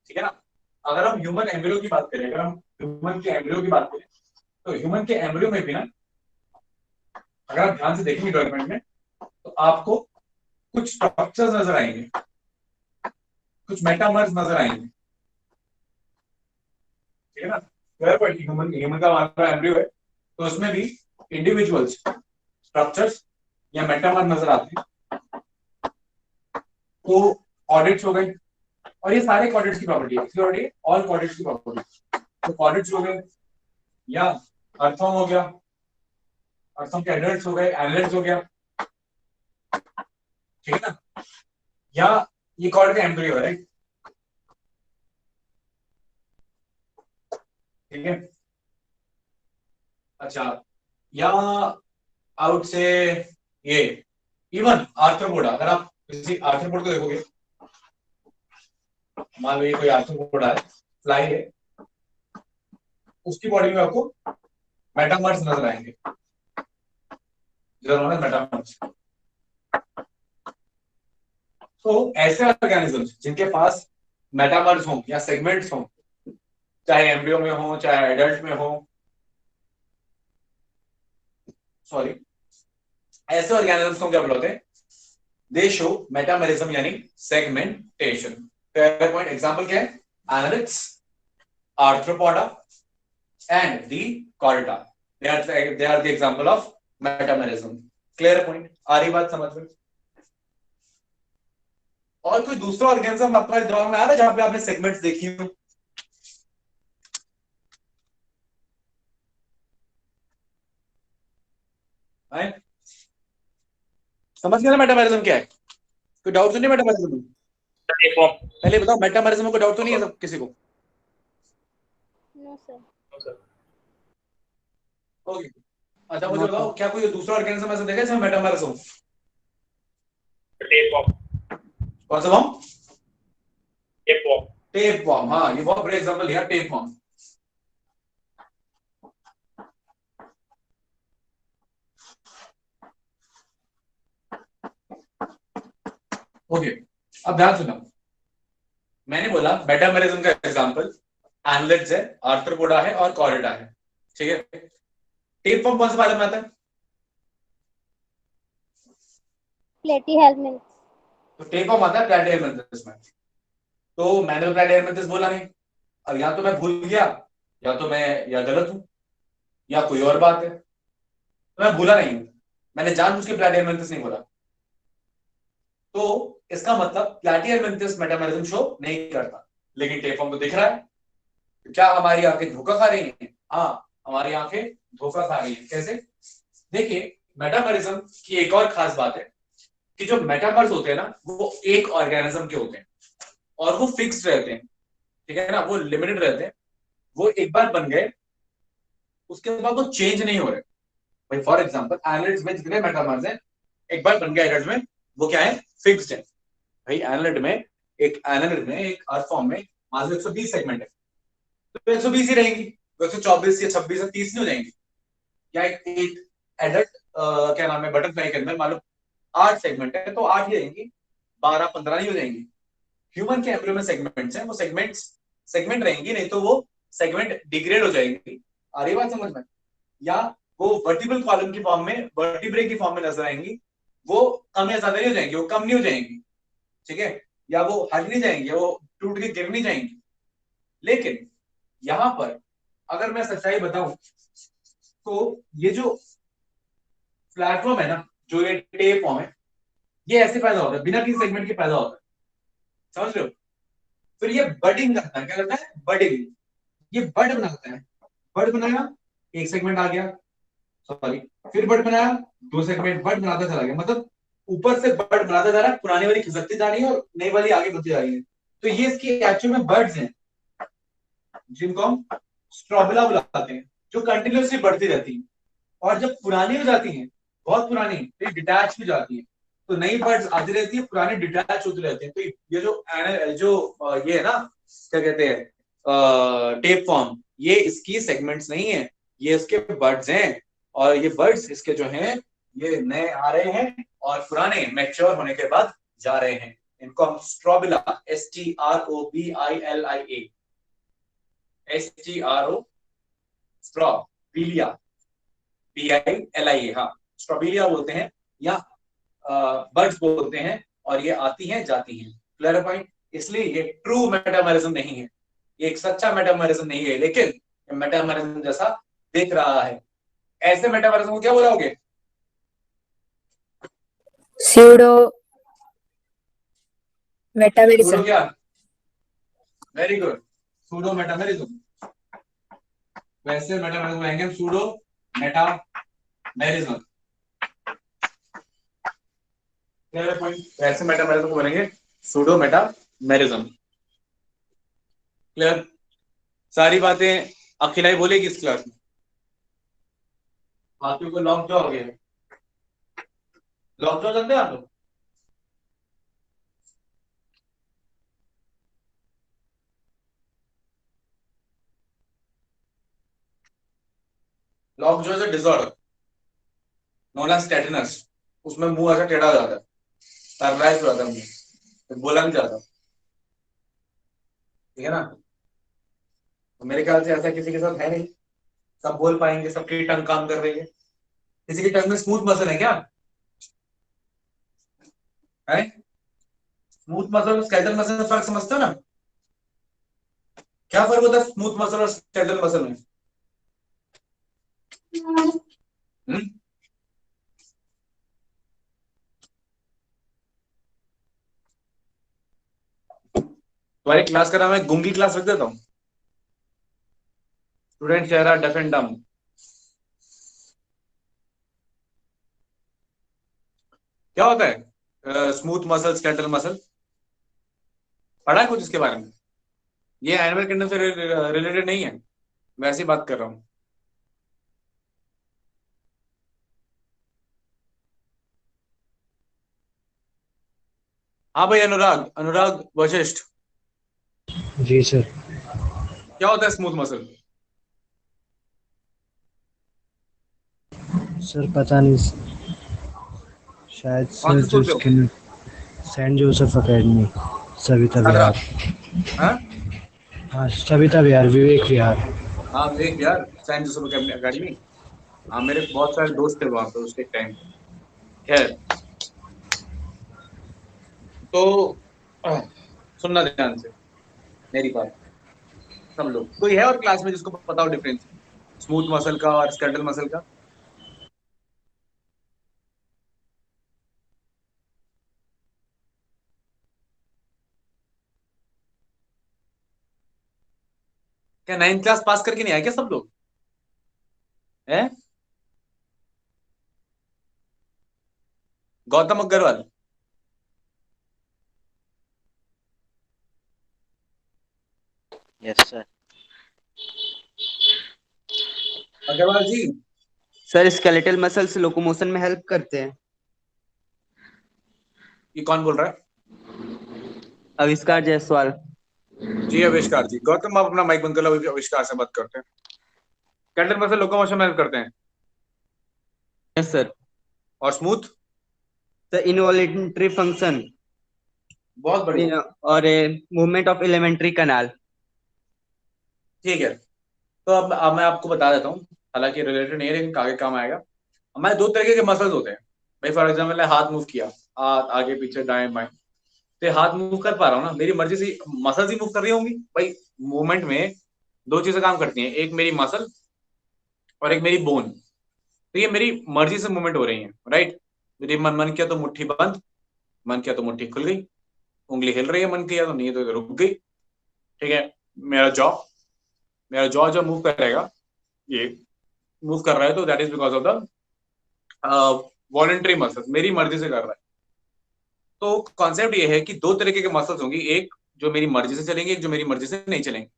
ठीक है ना? अगर हम ह्यूमन एम्ब्रियो की बात करें, अगर हम ह्यूमन के एम्ब्रियो की बात करें, तो ह्यूमन के एम्ब्रियो में भी ना, अगर आप ध्यान से देखेंगे डेवलपमेंट में, तो आपको कुछ स्ट्रक्चर्स नजर आएंगे, कुछ मेटामर्स नजर आएंगे, ठीक है ना? ह्यूमन का हमारा एम्ब्रियो है, तो उसमें भी इंडिविजुअल्स स्ट्रक्चर्स या मेटामर नजर आते हैं। तो ऑडिट्स हो गए, और ये सारे कॉर्डेट्स की प्रॉपर्टी है, ऑल कॉर्डेट्स की प्रॉपर्टी। तो कॉर्डेट्स हो गए, या अर्थोम हो गया, अर्थोम के एडल्ट्स हो गए, एनलेट्स हो गया, ठीक है ना? या ये कॉर्ड का एम्ब्रियो है, राइट? ठीक है। अच्छा, या आउट से ये इवन आर्थ्रोपोडा। अगर आप किसी आर्थ्रोपोड को देखोगे, मान लो ये कोई आर्थ्रोपोडा है, फ्लाई है, उसकी बॉडी में आपको मेटामर्स नजर आएंगे, मेटामर्स। तो ऐसे ऑर्गेनिजम्स जिनके पास मेटामर्स हो या सेगमेंट्स हो, चाहे एम्ब्रियो में हो चाहे एडल्ट में हो, सॉरी, ऐसे ऑर्गेनिजम्स को क्या बुलाते हैं? दे शो मेटामरिज्म यानी सेगमेंटेशन। पॉइंट एग्जांपल क्या है? Annelids, Arthropoda and the Chorda, they are the example of metamerism. Clear point? आ रही बात समझ में? और कोई दूसरा ऑर्गेनिज्म आपका दिमाग में आ रहा है जहां पे आपने सेगमेंट्स देखी हो? समझ गया ना मेटामरिज्म क्या है? कोई डाउट तो नहीं मेटामरिज्म में? पहले बताओ, मेटामरिज्म में कोई डाउट तो नहीं है सब किसी को? No sir. ओके। अच्छा, मुझे बताओ, क्या कोई दूसरा ऑर्गेनिज्म ऐसा देखा है जिसमें मेटामर्स हो? कौन सा फॉर्म? Tape form. हाँ, ये बहुत बड़ा एग्जांपल लिया, टेप फॉर्म। ओके, अब ध्यान सुनो। मैंने बोला मेटामरिज्म का एग्जांपल एनलेट्स है, आर्थ्रोपोडा है और कॉर्डेटा है, ठीक है? टेप फॉर्म कौन से बारे में आता है? प्लेटीहेल्मिन्थ्स। तो टेप फॉर्म आता है प्लैटिहेल्मिन्थस में। तो मैंने प्लैटिहेल्मिन्थस बोला नहीं। अब या तो मैं भूल गया, या तो मैं या गलत हूं, या कोई और बात है। तो मैं भूला नहीं हूं, मैंने जानबूझ के प्लैटिहेल्मिन्थस नहीं बोला। तो इसका मतलब प्लैटिहेल्मिन्थस मेटामरिज्म शो नहीं करता, लेकिन टेप फॉर्म तो दिख रहा है। तो क्या हमारी आंखें धोखा खा रही हैं? हाँ, हमारी आंखें धोखा खा रही हैं। कैसे? देखिए, मेटामरिज्म की एक और खास बात है कि जो मेटामर्स होते हैं ना, वो एक ऑर्गेनिज्म के होते हैं और वो फिक्स्ड रहते हैं, ठीक है ना? वो लिमिटेड रहते हैं। वो एक बार बन गए उसके बाद वो चेंज नहीं हो रहे। भाई फॉर एग्जांपल एनालिट्स में जितने मेटामर्स हैं, एक बार बन गया एनालिट में, वो क्या है, फिक्स्ड है। भाई एनालिट में एक अर्थ फॉर्म में मान लो 120 सेगमेंट है, तो 120 ही रहेंगी, 124 या 26 या 30 नहीं हो जाएंगी। या एक एडल्ट क्या नाम है बटरफ्लाई के अंदर मान लो 8 सेगमेंट है, तो 8 ही रहेंगी, 12-15 नहीं हो जाएंगी। ह्यूमन के एम्ब्रियो में सेगमेंट्स हैं, वो सेगमेंट रहेंगी, नहीं तो वो सेगमेंट डिग्रेड हो जाएंगी। आ रही बात समझ में? या वो वर्टिब्रल कॉलम की फॉर्म में, वर्टिब्रे की फॉर्म में नजर आएंगी, वो कम या ज्यादा नहीं हो जाएंगी, वो कम नहीं हो जाएंगी, ठीक है। या वो हट नहीं जाएंगी, वो टूट के गिर नहीं जाएंगी। लेकिन यहां पर अगर मैं सच्चाई बताऊं तो ये जो प्लेटफॉर्म है ना, जो ये टेप फॉर्म है, ये ऐसे पैदा होता है, बिना किसी सेगमेंट के पैदा होता है, समझ रहे हो? फिर ये बडिंग करता है, क्या करता है, बडिंग। ये बड बनाता है, बड बनाया, एक सेगमेंट आ गया, सॉरी, फिर बड बनाया, 2 सेगमेंट, बड बनाता चला गया, मतलब ऊपर से बड बनाता जा रहा है, पुरानी वाली खिसकती जा रही है और नई वाली आगे बढ़ती जा रही है। तो ये इसकी एक्चुअल में बर्ड्स हैं, जिनको हम स्ट्रोबिला बुलाते हैं, जो कंटिन्यूसली बढ़ती रहती है। और जब पुरानी हो जाती हैं, बहुत पुरानी, फिर डिटैच भी जाती है, तो नई बर्ड्स आती रहती है, पुरानी डिटैच होती रहती है। तो ये जो ये है ना, क्या कहते हैं, टेप फॉर्म, ये इसकी सेगमेंट्स नहीं है, ये इसके बर्ड्स हैं। और ये बर्ड्स इसके जो हैं, ये नए आ रहे हैं और पुराने मैच्योर होने के बाद जा रहे हैं। इनको हम स्ट्रोबिला, STROBILIA, STRO, स्ट्रोबिलिया, BILIA, हाँ, स्ट्रोबिलिया बोलते हैं, या बर्ड्स बोलते हैं। और ये आती हैं जाती हैं, क्लियर पॉइंट। इसलिए ये ट्रू मेटामॉरिज्म नहीं है, ये एक सच्चा मेटामॉरिज्म नहीं है, लेकिन मेटामॉरिज्म जैसा दिख रहा है। ऐसे मेटामॉरिज्म को क्या बोलोगे? Pseudo pseudo metabolism. क्या? Very good, pseudo metamerism. वैसे मेटामॉरिज्म कहेंगे हम सूडो मेटामॉरिज्म, क्लियर पॉइंट। वैसे मेटामॉरिज्म को बोलेंगे सूडो मेटामॉरिज्म, क्लियर। सारी बातें अखिलाई बोलेगी इस क्लास में, बाकी को लॉक जो हो गया, लॉक जो जानते हैं आप लोग? लॉक जो है डिसऑर्डर नोन एज टेटनस, उसमें मुंह ऐसा टेढ़ा हो जाता है, पैरालाइज हो जाता है मुंह, फिर बोला नहीं जाता, ठीक है ना। तो मेरे ख्याल से ऐसा किसी के साथ है नहीं, सब बोल पाएंगे, सबकी टंग काम कर रही है। किसी की टंग में स्मूथ मसल है क्या? है? स्मूथ मसल और स्केलेटल मसल में फर्क समझते हो ना? क्या फर्क होता है स्मूथ मसल और स्केलेटल मसल में? हम्म? तुम्हारी क्लास का नाम है गुंगी क्लास, रख देता हूँ। स्टूडेंट चेहरा डेफ एंड डम, क्या होता है स्मूथ मसल, स्केलेटल मसल? पढ़ा है कुछ इसके बारे में? ये एनिमल किंगडम से रिलेटेड नहीं है, वैसे ही बात कर रहा हूँ। हाँ भाई, अनुराग, अनुराग वशिष्ठ, जी सर। क्या होता है स्मूथ मसल? सर पता नहीं, शायद कौन सर से जो स्कूल पे हो? स्किल saint Joseph academy, Savita Agra? Vihar. हाँ हाँ सविता विहार, विवेक विहार। हाँ, देख यार, सेंट जोसेफ अकेडमी। हाँ, मेरे बहुत सारे दोस्त थे वहां पे उसके टाइम। खैर, तो सुनना ध्यान से मेरी बात, सब लोग। कोई है और क्लास में जिसको पता हो डिफरेंस स्मूथ मसल का और स्केलेटल मसल का? क्या 9th क्लास पास करके नहीं आए क्या सब लोग? हैं? Gautam Agarwal, Yes, sir. Agarwal ji, sir skeletal muscles locomotion में हेल्प करते हैं। ये कौन बोल रहा है? आविष्कार जायसवाल। जी आविष्कार जी। गौतम आप अपना माइक बंद कर लो, अभी आविष्कार से बात करते हैं। कैंडल मसल लोकोमोशन में हेल्प करते हैं यस सर। और स्मूथ। सर इनवॉलेंट्री फंक्शन बहुत बढ़िया। और मूवमेंट ऑफ एलिमेंट्री कनाल। ठीक है, तो अब मैं आपको बता देता हूँ, हालांकि रिलेटेड नहीं है लेकिन आगे काम आएगा। हमारे दो तरीके के मसल्स होते हैं भाई। फॉर एग्जाम्पल हाथ मूव किया, हाथ आगे पीछे दाएं बाएं, तो हाथ मूव कर पा रहा हूँ ना, मेरी मर्जी से मसल्स ही मूव कर रही होंगी भाई। मूवमेंट में दो चीजें काम करती हैं, एक मेरी मसल और एक मेरी बोन। तो ये मेरी मर्जी से मूवमेंट हो रही है, राइट। मेरी मन किया तो मुट्ठी बंद, मन किया तो मुट्ठी खुल गई, उंगली हिल रही है, मन किया तो नहीं तो रुक गई। ठीक है, मेरा जॉ जब मूव करेगा, ये मूव कर रहा है, तो that is because of the voluntary muscles, मेरी मर्जी से कर रहा है। तो कॉन्सेप्ट ये है कि दो तरीके के मसल्स होंगी, एक जो मेरी मर्जी से चलेंगे, एक जो मेरी मर्जी से नहीं चलेंगे।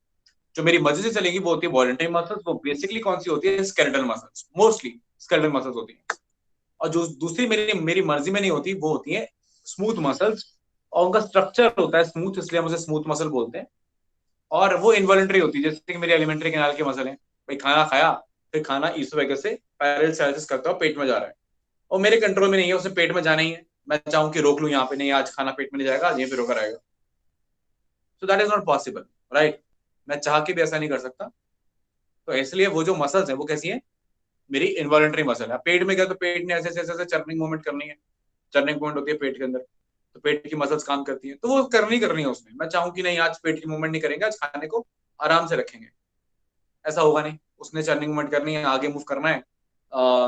जो मेरी मर्जी से चलेगी वो होती है वॉलंटरी मसल्स। वो बेसिकली कौन सी होती है? Skeletal muscles, mostly skeletal muscles होती है। और जो दूसरी मेरी मेरी मर्जी में नहीं होती, वो होती है स्मूथ मसल्स। और उनका स्ट्रक्चर होता है स्मूथ, इसलिए हम उसे स्मूथ मसल बोलते हैं। और वो इनवॉलंटरी होती है, जैसे कि मेरे एलिमेंट्री कैनाल के मसल हैं भाई। खाना खाया, फिर खाना इस वजह से पैरालिसिस करता हुआ पेट में जा रहा है, और मेरे कंट्रोल में नहीं है, उसे पेट में जाना ही है। मैं चाहूं कि रोक लूं यहाँ पे, नहीं आज खाना पेट में नहीं जाएगा, यहीं पे रोका रहेगा। So that is not possible, right. मैं चाह के भी ऐसा नहीं कर सकता। तो इसलिए वो जो मसल्स है वो कैसी है? मेरी इनवॉलंटरी मसल है। पेट में गया तो पेट ने ऐसे ऐसे ऐसे चर्निंग मूवमेंट करनी है, चर्निंग मूवमेंट होती है पेट के अंदर, तो पेट की मसल्स काम करती है, तो वो करनी है उसने। मैं चाहूं कि नहीं आज पेट की मूवमेंट नहीं करेंगे, आज खाने को आराम से रखेंगे, ऐसा होगा नहीं। उसने चर्निंग मूवमेंट करनी है, आगे मूव करना है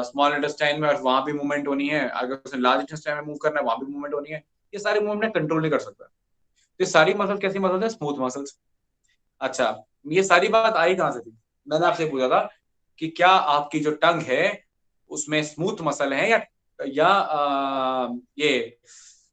स्मॉल इंटेस्टाइन में, वहां भी मूवमेंट होनी है, आगे उसने लार्ज इंटेस्टाइन में मूव करना है, वहां भी मूवमेंट होनी है। ये सारी मूवमेंट कंट्रोल नहीं कर सकता। तो ये सारी मसल कैसी मसल है? Smooth muscles. अच्छा, ये सारी बात आई कहां से थी? मैंने आपसे पूछा था कि क्या आपकी जो टंग है उसमें स्मूथ मसल है या ये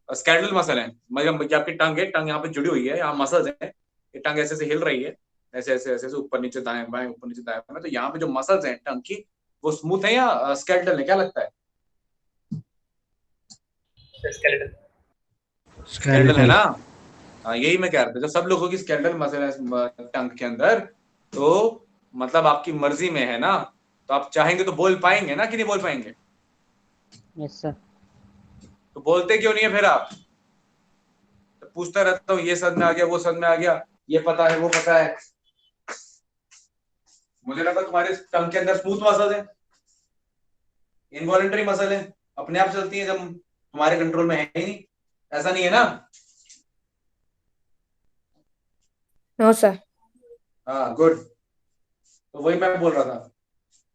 स्केलेटल मसल है। मतलब कि आपकी टंग है, टंग यहाँ पे जुड़ी हुई है, यहाँ मसल्स है, ये टंग ऐसे ऐसे हिल रही है, ऐसे ऐसे ऐसे ऐसे ऊपर नीचे दाएं बाएं, ऊपर नीचे दाएं बाएं। तो यहाँ पे जो मसल्स हैं टंग की, वो स्मूथ है या स्केलेटल है? क्या लगता है? skeleton. स्केलेटल है Skeletal. ना? हाँ, यही मैं कह रहा था, जब सब लोगों की स्केलेटल मसल है टंग के अंदर, तो मतलब आपकी मर्जी में है ना, तो आप चाहेंगे तो बोल पाएंगे ना, कि नहीं बोल पाएंगे? Yes sir. तो बोलते क्यों नहीं है फिर आप? तो पूछता रहता हूँ, ये सद में आ गया, वो सद में आ गया, ये पता है वो पता है। मुझे लगा तुम्हारे टंग के अंदर स्मूथ मसल है, इनवॉलेंटरी मसल है, अपने आप चलती है, जब तुम्हारे कंट्रोल में है ही नहीं। ऐसा नहीं है ना? No, sir. हाँ, गुड। तो वही मैं बोल रहा था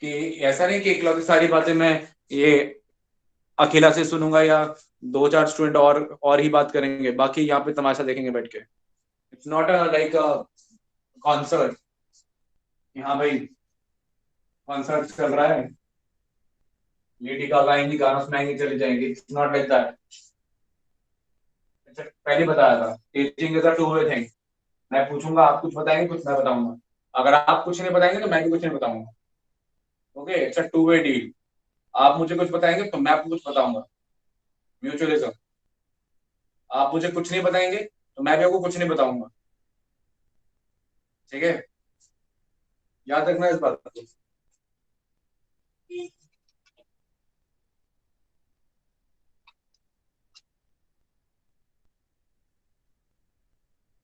कि ऐसा नहीं कि इकलौती सारी बातें मैं ये अकेला से सुनूंगा, या दो चार स्टूडेंट और ही बात करेंगे, बाकी यहाँ पे तमाशा देखेंगे बैठ के। It's not a like a concert. हाँ भाई, कॉन्सर्ट चल रहा है, लेडी गागा आएंगी, गाना सुनाएंगे, चले जाएंगे। It's not like that. अच्छा, पहले बताया था teaching is a two way thing. मैं पूछूंगा, आप कुछ बताएंगे, कुछ मैं बताऊंगा। अगर आप कुछ नहीं बताएंगे तो मैं भी कुछ नहीं बताऊंगा। Okay, it's a two way deal. आप मुझे कुछ बताएंगे तो मैं आपको कुछ बताऊंगा। म्यूचुअलिज्म। आप मुझे कुछ नहीं बताएंगे तो मैं भी आपको कुछ नहीं बताऊंगा। ठीक है, याद रखना इस बात को।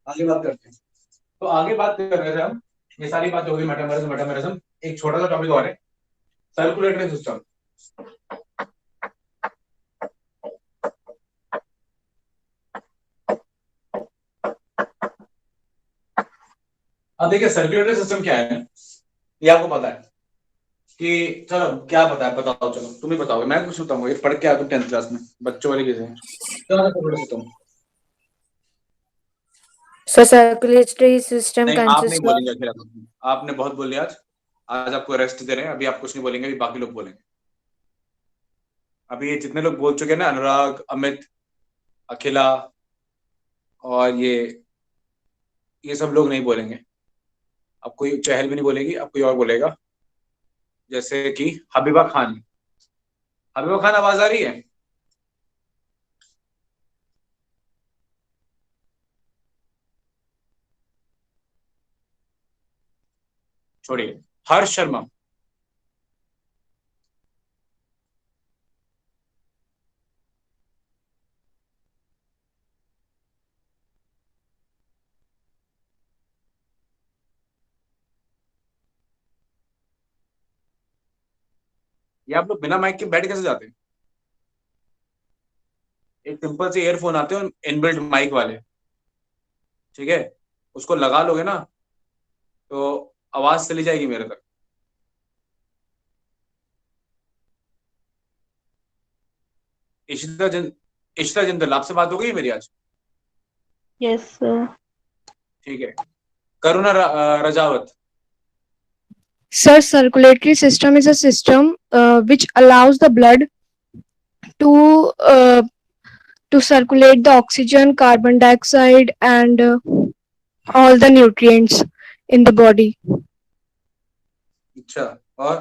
आगे बात करते हैं। तो आगे बात कर रहे थे हम, ये सारी बातें होगी मेटामॉरिज्म मेटामॉरिज्म। एक छोटा सा टॉपिक और है, सर्कुलेटरी सिस्टम। अब देखिए सर्कुलेटरी सिस्टम क्या है, ये आपको पता है कि, चलो क्या पता है बताओ, चलो तुम ही बताओगे, मैं कुछ बताऊंगा। ये पढ़ के आया तुम 10th क्लास में, बच्चों वाली चीजें हैं। क्या है circulatory system? So circulatory system नहीं, आप नहीं consists of बोलेंगे फिर। आपने बहुत बोल लिया आज। आज आपको रेस्ट दे रहे हैं, अभी आप कुछ नहीं बोलेंगे, अभी बाकी लोग बोलेंगे। अभी ये जितने लोग बोल चुके हैं ना, अनुराग, अमित, अखिला और ये सब लोग नहीं बोलेंगे। अब कोई चहल भी नहीं बोलेगी, अब कोई और बोलेगा। जैसे कि हबीबा खान। हबीबा खान, आवाज आ रही है? छोड़िए। हर्ष शर्मा। ये आप लोग बिना माइक के बैठ कैसे जाते हैं? एक सिंपल से ईयरफोन आते हैं इनबिल्ट माइक वाले, ठीक है, उसको लगा लोगे ना तो आवाज चली जाएगी मेरे तक। इशिता जिन इशिता जिंदल, आपसे बात हो गई मेरी आज? Yes sir. ठीक है। करुणा Rajawat. Sir, circulatory system is a system which allows the blood to uh, to circulate the oxygen, carbon dioxide, and all the nutrients in the body. अच्छा, और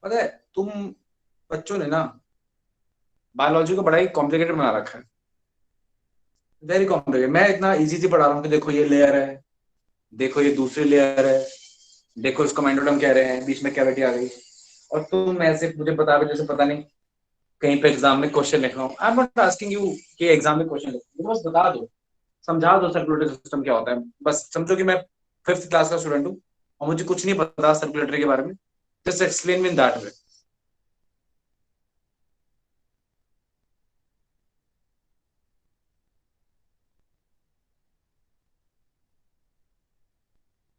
पता है तुम बच्चों ने ना बायोलॉजी को बड़ा ही कॉम्प्लिकेटेड बना रखा है, वेरी कॉम्प्लिकेटेड। मैं इतना इजी से पढ़ा रहा हूँ कि देखो ये लेयर है, देखो ये दूसरी लेयर है, देखो इसको माइंडोडम कह रहे हैं, बीच में कैविटी आ गई, और तुम ऐसे मुझे बता रहे हो जैसे पता नहीं कहीं पे एग्जाम में क्वेश्चन लिख रहा हूँ। I am not asking you कि एग्जाम में क्वेश्चन लिखो, बस बता दो, समझा दो सर्कुलेटरी सिस्टम क्या होता है। बस समझो कि मैं 5th क्लास का स्टूडेंट हूँ और मुझे कुछ नहीं पता सर्कुलेटरी के बारे में, just explain me in that way.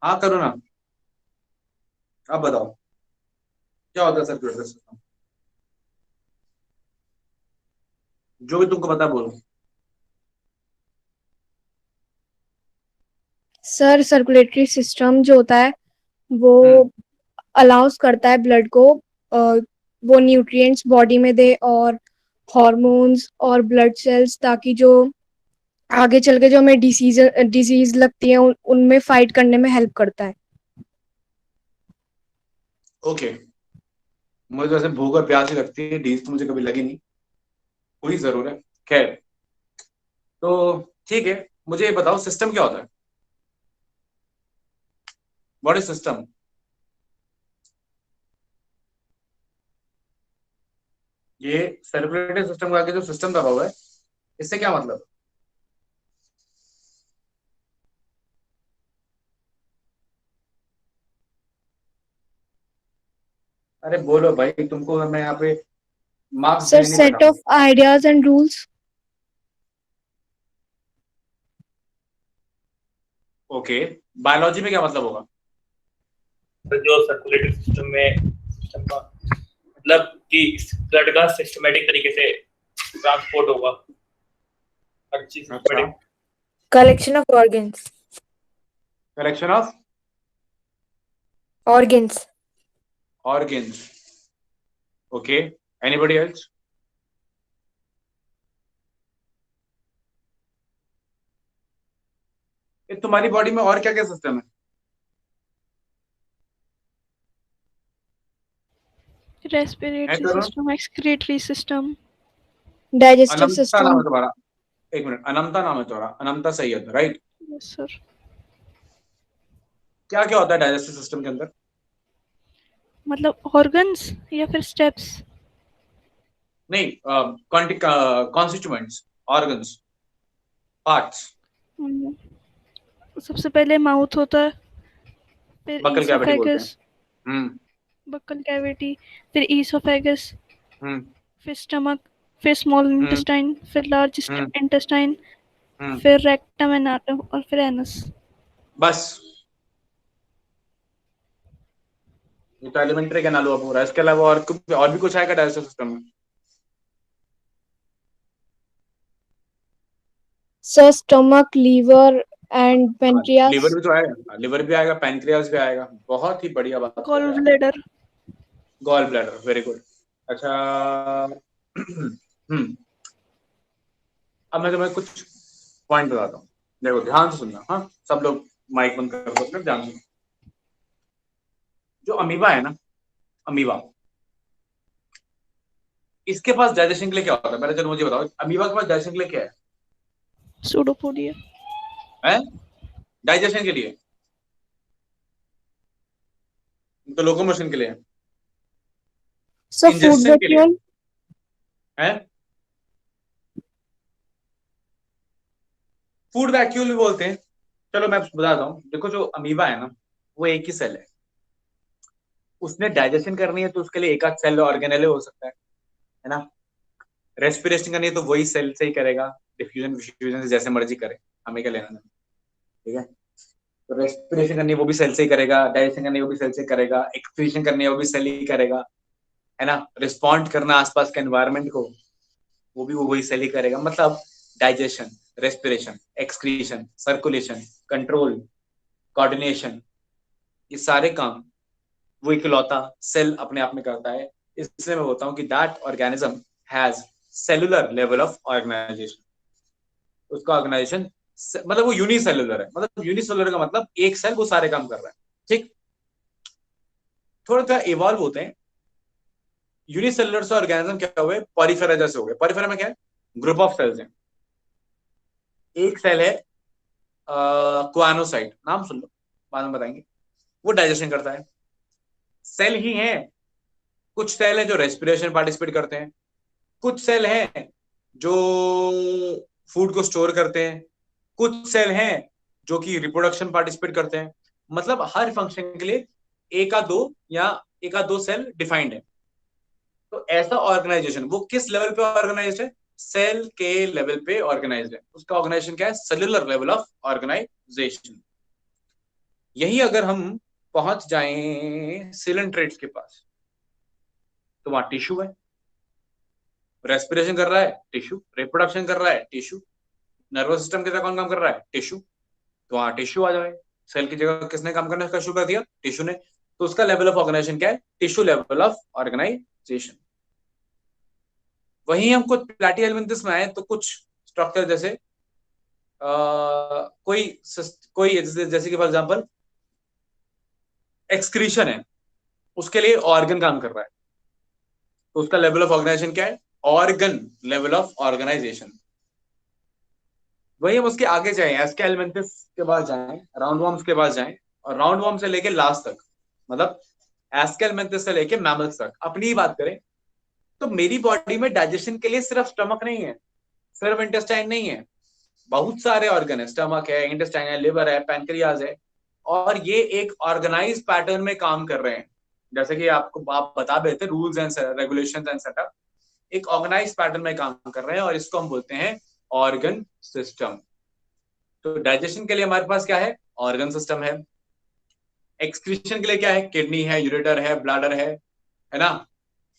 हाँ करो ना, आप बताओ क्या होता है सर्कुलेटरी सिस्टम, जो भी तुमको पता बोलो। सर, सर्कुलेटरी सिस्टम जो होता है वो अलाउस करता है ब्लड को वो न्यूट्रिएंट्स बॉडी में दे और हॉर्मोन्स और ब्लड सेल्स, ताकि जो आगे चल के जो हमें डिजीज लगती है उनमें फाइट करने में हेल्प करता है। ओके, मुझे तो ऐसे भूख और प्यास ही लगती है, डीज तो मुझे कभी लगी नहीं, हुई जरूर है। खैर, तो ठीक है, मुझे ये बताओ सिस्टम क्या होता है, व्हाट इज सिस्टम? ये सर्कुलेटरी सिस्टम का आगे जो सिस्टम दबा हुआ है, इससे क्या मतलब? अरे बोलो भाई, तुमको मैं यहाँ पे मार्क्स सर, देने नहीं सेट बैठा हूँ। Of ideas and rules. Okay, biology में क्या मतलब होगा? तो जो सर्कुलेटरी सिस्टम में सिस्टम का मतलब कि ब्लड का सिस्टमैटिक तरीके से ट्रांसपोर्ट होगा, हर चीज systematic. Collection of organs. Collection of Organs. Organs. Okay, anybody else? तुम्हारी बॉडी में और क्या क्या सिस्टम है? Respiratory system, excretory system, digestive अनंता नाम सिस्टम। है तुम्हारा? एक मिनट, अनंता नाम है तुम्हारा? अनंता सही है, राइट? Yes sir. क्या क्या होता है डाइजेस्टिव सिस्टम के अंदर? मतलब ऑर्गन्स या फिर स्टेप्स? नहीं, कॉन्स्टिट्यूएंट्स, ऑर्गन्स, पार्ट्स। सबसे पहले माउथ होता है, फिर बक्कल कैविटी बोलते ईसोफेगस, हैं। बक्कल कैविटी, फिर ईसोफेगस, हम्म फिर स्टमक, फिर स्मॉल इंटेस्टाइन, फिर लार्ज इंटेस्टाइन, फिर रेक्टम और फिर एनस। बस ये तो एलिमेंट्री का नालू पूरा, इसके अलावा और भी कुछ आएगा डाइजेस्टिव सिस्टम में? Sir, stomach, liver and pancreas. Liver भी तो आएगा, लिवर भी आएगा, पैनक्रियास भी आएगा। बहुत ही बढ़िया बात। Gall bladder. Gall bladder, very good. अच्छा अब मैं तुम्हें कुछ पॉइंट बताता हूँ, देखो ध्यान से सुनना। हाँ सब लोग माइक बंद कर दो अपना, ध्यान सुनो। जो अमीबा है ना, अमीबा, इसके पास डाइजेशन के लिए क्या होता है? पहले चलो मुझे बताओ, अमीबा के पास डाइजेशन के लिए क्या है? सूडोपोडिया। डाइजेशन के लिए तो लोकोमोशन के लिए, सर फूड इंजेक्शन के लिए वैक्यूल। है, फूड वैक्यूल भी बोलते हैं। चलो मैं बताता हूँ, देखो जो अमीबा है ना, वो एक ही सेल है, उसने डाइजेशन करनी है तो उसके लिए एक आध सेल ऑर्गेनेल हो सकता है ना। रेस्पिरेशन करनी है तो वही सेल से ही करेगा, डिफ्यूजन डिफ्यूजन जैसे मर्जी करे, हमें क्या लेना, ठीक है। तो रेस्पिरेशन करनी है वो भी सेल से ही करेगा, डाइजेशन करनी है वो भी सेल से करेगा, एक्सक्रीशन करनी है वो भी सेल ही करेगा, है ना। रिस्पॉन्ड करना आसपास के एनवायरनमेंट को, वो भी वही सेल ही करेगा। मतलब digestion, respiration, excretion, circulation, control, coordination, ये सारे काम वो इकलौता सेल अपने आप में करता है। इसलिए मैं बोलता हूँ कि that organism has cellular level of organisation. उसका ऑर्गेनाइजेशन मतलब वो यूनिसेलुलर है, मतलब यूनिसेलुलर का मतलब एक सेल वो सारे काम कर रहा है, ठीक। थोड़ा सा इवॉल्व होते हैं यूनिसेलुलर से ऑर्गेनिज्म क्या हुए, पॉलीफेरा जैसे हो गए। पॉलीफेरा में क्या है, ग्रुप ऑफ सेल्स हैं। एक सेल है क्वानोसाइट, नाम सुन लो, बाद में बताएंगे, वो डाइजेशन करता है। सेल ही है, कुछ सेल है जो रेस्पिरेशन पार्टिसिपेट करते हैं, कुछ सेल हैं जो फूड को स्टोर करते हैं, कुछ सेल हैं जो कि रिप्रोडक्शन पार्टिसिपेट करते हैं। मतलब हर फंक्शन के लिए एक आध दो सेल डिफाइंड है। तो ऐसा ऑर्गेनाइजेशन वो किस लेवल पे ऑर्गेनाइज्ड है, सेल के लेवल पे ऑर्गेनाइज्ड है। उसका ऑर्गेनाइजेशन क्या है, सेलुलर लेवल ऑफ ऑर्गेनाइजेशन। यही अगर हम पहुंच जाएं सिलेंट्रेट्स के पास, तो वहां टिश्यू है, रेस्पिरेशन कर रहा है टिश्यू, रिप्रोडक्शन कर रहा है टिश्यू, नर्वस सिस्टम के साथ कौन काम कर रहा है, टिश्यू। तो वहां टिश्यू आ जाए, सेल की जगह किसने काम करना शुरू कर दिया, टिश्यू ने। तो उसका लेवल ऑफ ऑर्गेनाइजेशन क्या है, टिश्यू लेवल ऑफ ऑर्गेनाइजेशन। वहीं हम कुछ प्लैटी एलिमेंट्स में आए तो कुछ स्ट्रक्चर जैसे कोई जैसे कि फॉर एग्जांपल एक्सक्रीशन है, उसके लिए ऑर्गन काम कर रहा है, तो उसका लेवल ऑफ ऑर्गेनाइजेशन क्या है, ऑर्गन लेवल ऑफ ऑर्गेनाइजेशन। वही हम उसके आगे जाएं, एस्के एलिमेंट्स के पास जाएं, राउंड वॉर्म्स के पास जाएं, और राउंड वॉर्म से लेके लास्ट तक, मतलब एस्के एलिमेंट्स से लेके मैमल्स तक अपनी ही बात करें, तो मेरी बॉडी में डाइजेशन के लिए सिर्फ स्टमक नहीं है, सिर्फ इंटेस्टाइन नहीं है, बहुत सारे ऑर्गन है। स्टमक है, इंटेस्टाइन है, लिवर है, पैनक्रियाज है, और ये एक ऑर्गेनाइज पैटर्न में काम कर रहे हैं। जैसे कि आप बता रहे थे, rules and regulations and setup एक ऑर्गेनाइज पैटर्न में काम कर रहे हैं, और इसको हम बोलते हैं ऑर्गन सिस्टम। तो डाइजेशन के लिए हमारे पास क्या है, ऑर्गन सिस्टम है। एक्सक्रीशन के लिए क्या है, किडनी है, यूरेटर है, ब्लैडर है ना,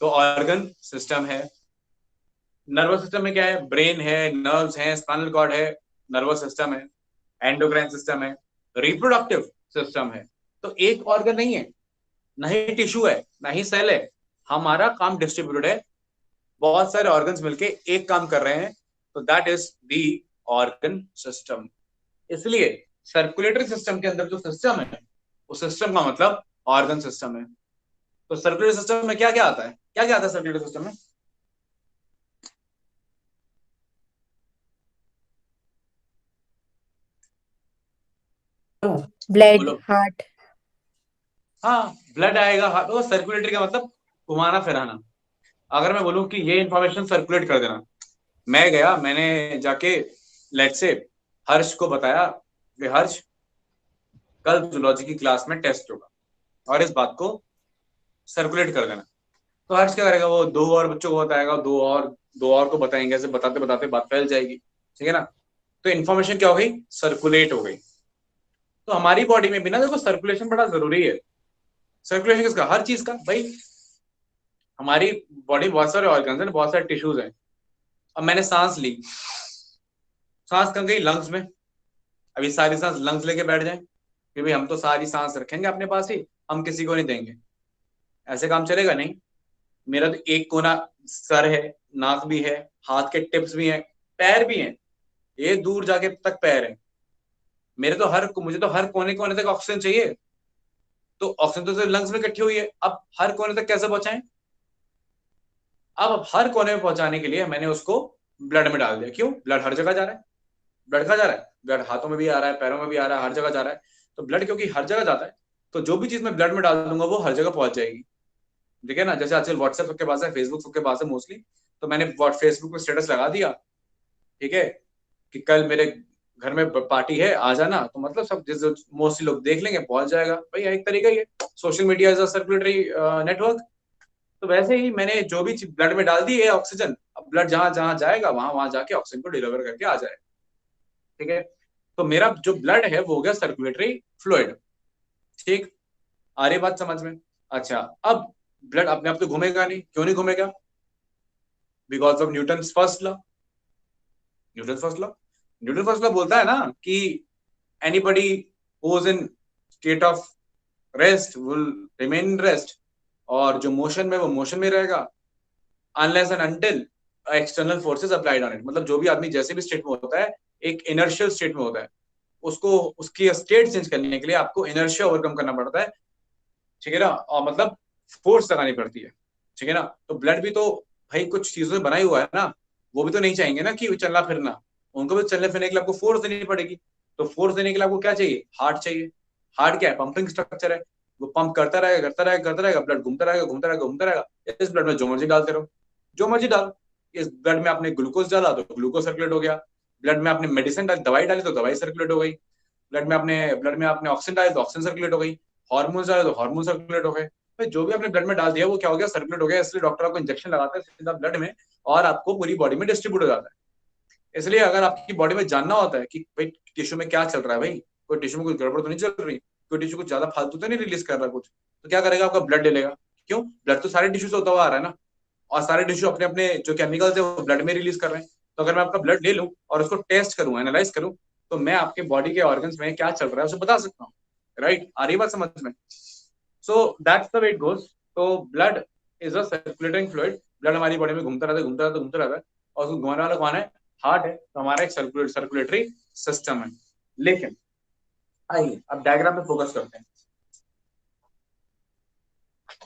तो ऑर्गन सिस्टम है। नर्वस सिस्टम में क्या है, ब्रेन है, नर्व्स हैं, स्पाइनल कॉर्ड है, नर्वस सिस्टम है, एंडोक्राइन सिस्टम है, रिप्रोडक्टिव सिस्टम है। तो एक ऑर्गन नहीं है, ना ही टिश्यू है, ना ही सेल है, हमारा काम डिस्ट्रीब्यूटेड है, बहुत सारे ऑर्गन्स मिलके एक काम कर रहे हैं, तो that is the organ system. इसलिए सर्कुलेटरी सिस्टम के अंदर जो सिस्टम है, उस सिस्टम का मतलब ऑर्गन सिस्टम है। तो सर्कुलेटरी सिस्टम में क्या क्या आता है, क्या क्या आता है सर्कुलेटरी सिस्टम में? ब्लड, बोलो। हार्ट। हाँ, ब्लड आएगा, हार्ट। तो सर्कुलेटरी का मतलब घुमाना फिराना। अगर मैं बोलूं कि ये इंफॉर्मेशन सर्कुलेट कर देना, मैं गया, मैंने जाके लेट्स से हर्ष को बताया कि हर्ष कल जूलॉजी की क्लास में टेस्ट होगा, और इस बात को सर्कुलेट कर देना। तो हर्ष क्या करेगा, वो दो और बच्चों को बताएगा, दो और को बताएंगे, ऐसे बताते बताते बात फैल जाएगी, ठीक है ना। तो इन्फॉर्मेशन क्या हो गई, सर्कुलेट हो गई। तो हमारी बॉडी में भी ना देखो सर्कुलेशन बड़ा जरूरी है। सर्कुलेशन किसका, हर चीज का भाई। हमारी बॉडी बहुत सारे ऑर्गन्स हैं, बहुत सारे टिश्यूज हैं। अब मैंने सांस ली, सांस कहाँ गई, लंग्स में। अभी सारी सांस लंग्स लेके बैठ जाए कि भाई हम तो सारी सांस रखेंगे अपने पास ही, हम किसी को नहीं देंगे, ऐसे काम चलेगा नहीं। मेरा तो एक कोना सर है, नाक भी है, हाथ के टिप्स भी हैं, पैर भी हैं, ये दूर जाके तक पैर है। मुझे तो हर कोने कोने तक ऑक्सीजन चाहिए, तो ऑक्सीजन तो सिर्फ लंग्स में इकट्ठी हुई है, अब हर कोने तक कैसे पहुंचाएं? अब हर कोने में पहुंचाने के लिए मैंने उसको ब्लड में डाल दिया। क्यों? ब्लड हर जगह जा रहा है। ब्लड कहाँ जा रहा है? ब्लड हाथों में भी आ रहा है, पैरों में भी आ रहा है, हर जगह जा रहा है। तो ब्लड क्योंकि हर जगह जाता है, तो जो भी चीज मैं ब्लड में डाल दूंगा वो हर जगह पहुंच जाएगी। ठीक है ना? जैसे आजकल व्हाट्सएप सबके पास है, फेसबुक सबके पास है मोस्टली, तो मैंने फेसबुक पे स्टेटस लगा दिया, ठीक है, कि कल मेरे घर में पार्टी है, आ जाना, तो मतलब सब जैसे मोस्टली लोग देख लेंगे, पहुंच जाएगा भाई। एक तरीका ही है, social media is a circulatory network. तो वैसे ही मैंने जो भी ब्लड में डाल दी है ऑक्सीजन, अब ब्लड जहां जहां जाएगा वहां वहां जाके ऑक्सीजन को डिलीवर करके आ जाएगा। ठीक है, तो मेरा जो ब्लड है वो हो गया सर्कुलेटरी फ्लूइड। ठीक, आ रही बात समझ में? अच्छा, अब ब्लड अपने आप तो घूमेगा नहीं। क्यों नहीं घूमेगा? Because of Newton first law. Newton first law बोलता है ना कि anybody who is in state of rest will remain in rest, और जो मोशन में वो मोशन में रहेगा unless and until external forces applied on it. मतलब जो भी आदमी जैसे भी स्टेट में होता है, एक इनर्शियल स्टेट में होता है, उसको उसकी स्टेट चेंज करने के लिए आपको इनर्शिया ओवरकम करना पड़ता है। ठीक है ना? और मतलब फोर्स लगानी पड़ती है। ठीक है ना? तो ब्लड भी तो भाई कुछ चीजों से बना ही हुआ है ना, वो भी तो नहीं चाहेंगे ना कि चलना फिरना, उनको भी चलने फिरने के लिए आपको फोर्स देनी पड़ेगी। तो फोर्स देने के लिए आपको क्या चाहिए? हार्ट चाहिए। हार्ट क्या है? पंपिंग स्ट्रक्चर है, वो पंप करता रहेगा, ब्लड घूमता रहेगा। इस ब्लड में जो मर्जी डालते रहो, जो मर्जी डालो। इस ब्लड में आपने ग्लूकोज डाला तो ग्लूकोज सर्कुलेट हो गया, ब्लड में आपने मेडिसिन डाली, दवाई डाली तो दवाई सर्कुलेट हो गई, ब्लड में आपने ऑक्सीजन डाली तो ऑक्सीजन सर्कुलेट हो गई, हार्मोन्स डाले तो हार्मोन सर्कुलेट हो गए। तो जो भी आपने ब्लड में डाल दिया वो क्या हो गया? सर्कुलेट हो गया। इसलिए डॉक्टर आपको इंजेक्शन लगाता है सीधा ब्लड में और आपको पूरी बॉडी में डिस्ट्रीब्यूट हो जाता है। इसलिए अगर आपकी बॉडी में जानना होता है कि भाई टिश्यू में क्या चल रहा है, भाई कोई टिश्यू में कुछ गड़बड़ तो नहीं चल रही, कोई टिश्यू कुछ ज्यादा फालतू तो नहीं रिलीज कर रहा कुछ, तो क्या करेगा? आपका ब्लड ले लेगा। क्यों? ब्लड तो सारे टिश्यू से होता हुआ आ रहा है ना, और सारे टिश्यू अपने अपने जो केमिकल्स है वो ब्लड में रिलीज कर रहे हैं। तो अगर मैं आपका ब्लड ले लूं और उसको टेस्ट करूं, एनालाइज करूं, तो मैं आपके बॉडी के ऑर्गन्स में क्या चल रहा है उसे बता सकता हूँ। राइट? आ रही बात समझ में? So that's the way it goes. तो blood is a circulating fluid. Blood हमारी बॉडी में घूमता रहता है, और उसको घुमाने वाला कौन है? हार्ट है। तो हमारा एक सर्कुलेटरी सिस्टम है। लेकिन आइए अब डायग्राम पे फोकस करते हैं।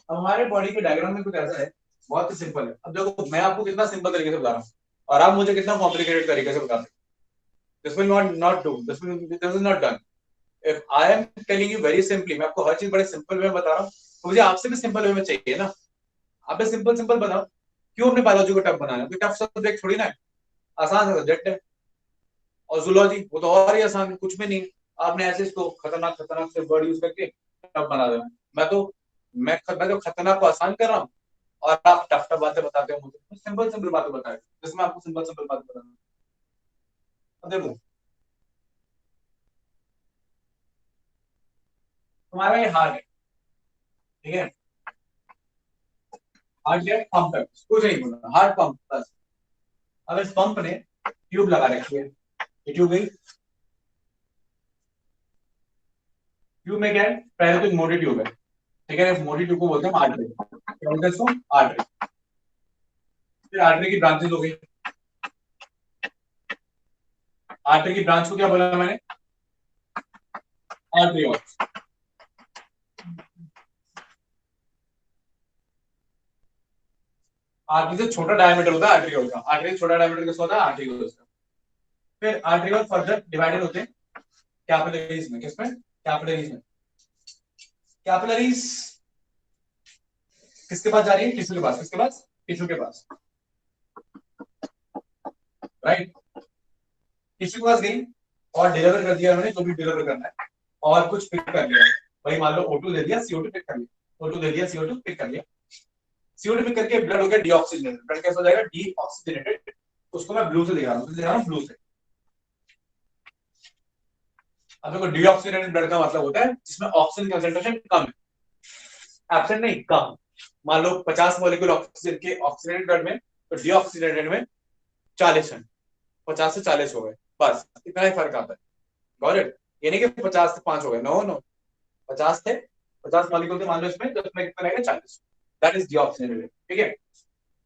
अब हमारे बॉडी के डायग्राम में कुछ ऐसा है, बहुत ही सिंपल है। अब देखो मैं आपको कितना सिंपल तरीके से बता रहा हूँ और आप मुझे कितना कॉम्प्लिकेटेड तरीके से बता रहे हैं। This will not do, this is not done. If I am telling you very simply, मैं आपको हर चीज बड़े सिंपल वे में बता रहा हूँ, तो मुझे आपसे भी सिंपल वे में चाहिए ना। आप सिंपल बताओ, क्यों अपने बायोलॉजी को टफ बनाना? कोई टफ सब्जेक्ट थोड़ी ना है, आसान सब्जेक्ट है। और जूलॉजी वो तो और ही आसान है, कुछ भी नहीं। आपने ऐसे इसको खतरनाक से वर्ड यूज करके टफ बना देना। मैं तो खतरनाक को आसान कर रहा हूँ और आप टफ बातें बताते हो मुझे। सिंपल बातें बताए, जिसमें आपको सिंपल बातें बताना। अब देखो तुम्हारा ये हार्ट है, ठीक है? हार्ट है, पंप है, कुछ नहीं बोलना, हार्ट पंप बस। अब इस पंप ने ट्यूब लगा रखी है, ये ट्यूब गई। ट्यूब में क्या है? पहले तो एक मोटी ट्यूब है, ठीक है? मोटी ट्यूब को बोलते हैं आर्टरी। क्या बोलते हैं इसको? आर्टरी। फिर आर्टरी की ब्रांचेस हो गई। आर्टरी की ब्रांच को क्या बोला मैंने? आर्टरियोल्स। आर्टरी से छोटा डायमीटर होता है आर्टरियोल का। आर्टरी से छोटा डायमीटर किसका होता है? आर्टरियोल्स का। फिर आर्टरियोल फर्दर डिवाइडेड होते हैं कैपिलरीज में। किसमें? कैपिलरीज में। कैपिलरीज किसके पास जा रही है? टिश्यू के पास। किसके पास? टिश्यू के पास, राइट? टिश्यू के पास गई और डिलीवर कर दिया उन्होंने जो भी डिलीवर करना है, और कुछ पिक कर लिया। भाई मान लो O2 दे दिया, CO2 पिक कर लिया, O2 दे दिया, CO2 पिक कर लिया। CO2 पिक करके ब्लड हो गया डीऑक्सीजनेटेड। ब्लड कैसा हो जाएगा? डीऑक्सीजनेटेड। उसको मैं ब्लू से दिखा रहा हूँ, ब्लू से। अब देखो डीऑक्सीजनेटेड ब्लड का मतलब होता है जिसमें ऑक्सीजन कंसंट्रेशन कम है, एब्सेंट नहीं, कम। मान लो 50 मॉलिक्यूल ऑक्सीजन के ऑक्सीजनेटेड ब्लड में, तो डीऑक्सीजनेटेड में 40 है। 50 से 40 हो गए, बस इतना ही फर्क आता है। Got it? ये नहीं कि 50 से 5 हो गए, नो 50 थे, 50 मॉलिक्यूल थे मान लो इसमें, तो इसमें कितना रहेगा? 40। दैट इज डीऑक्सीजनेटेड, ठीक है?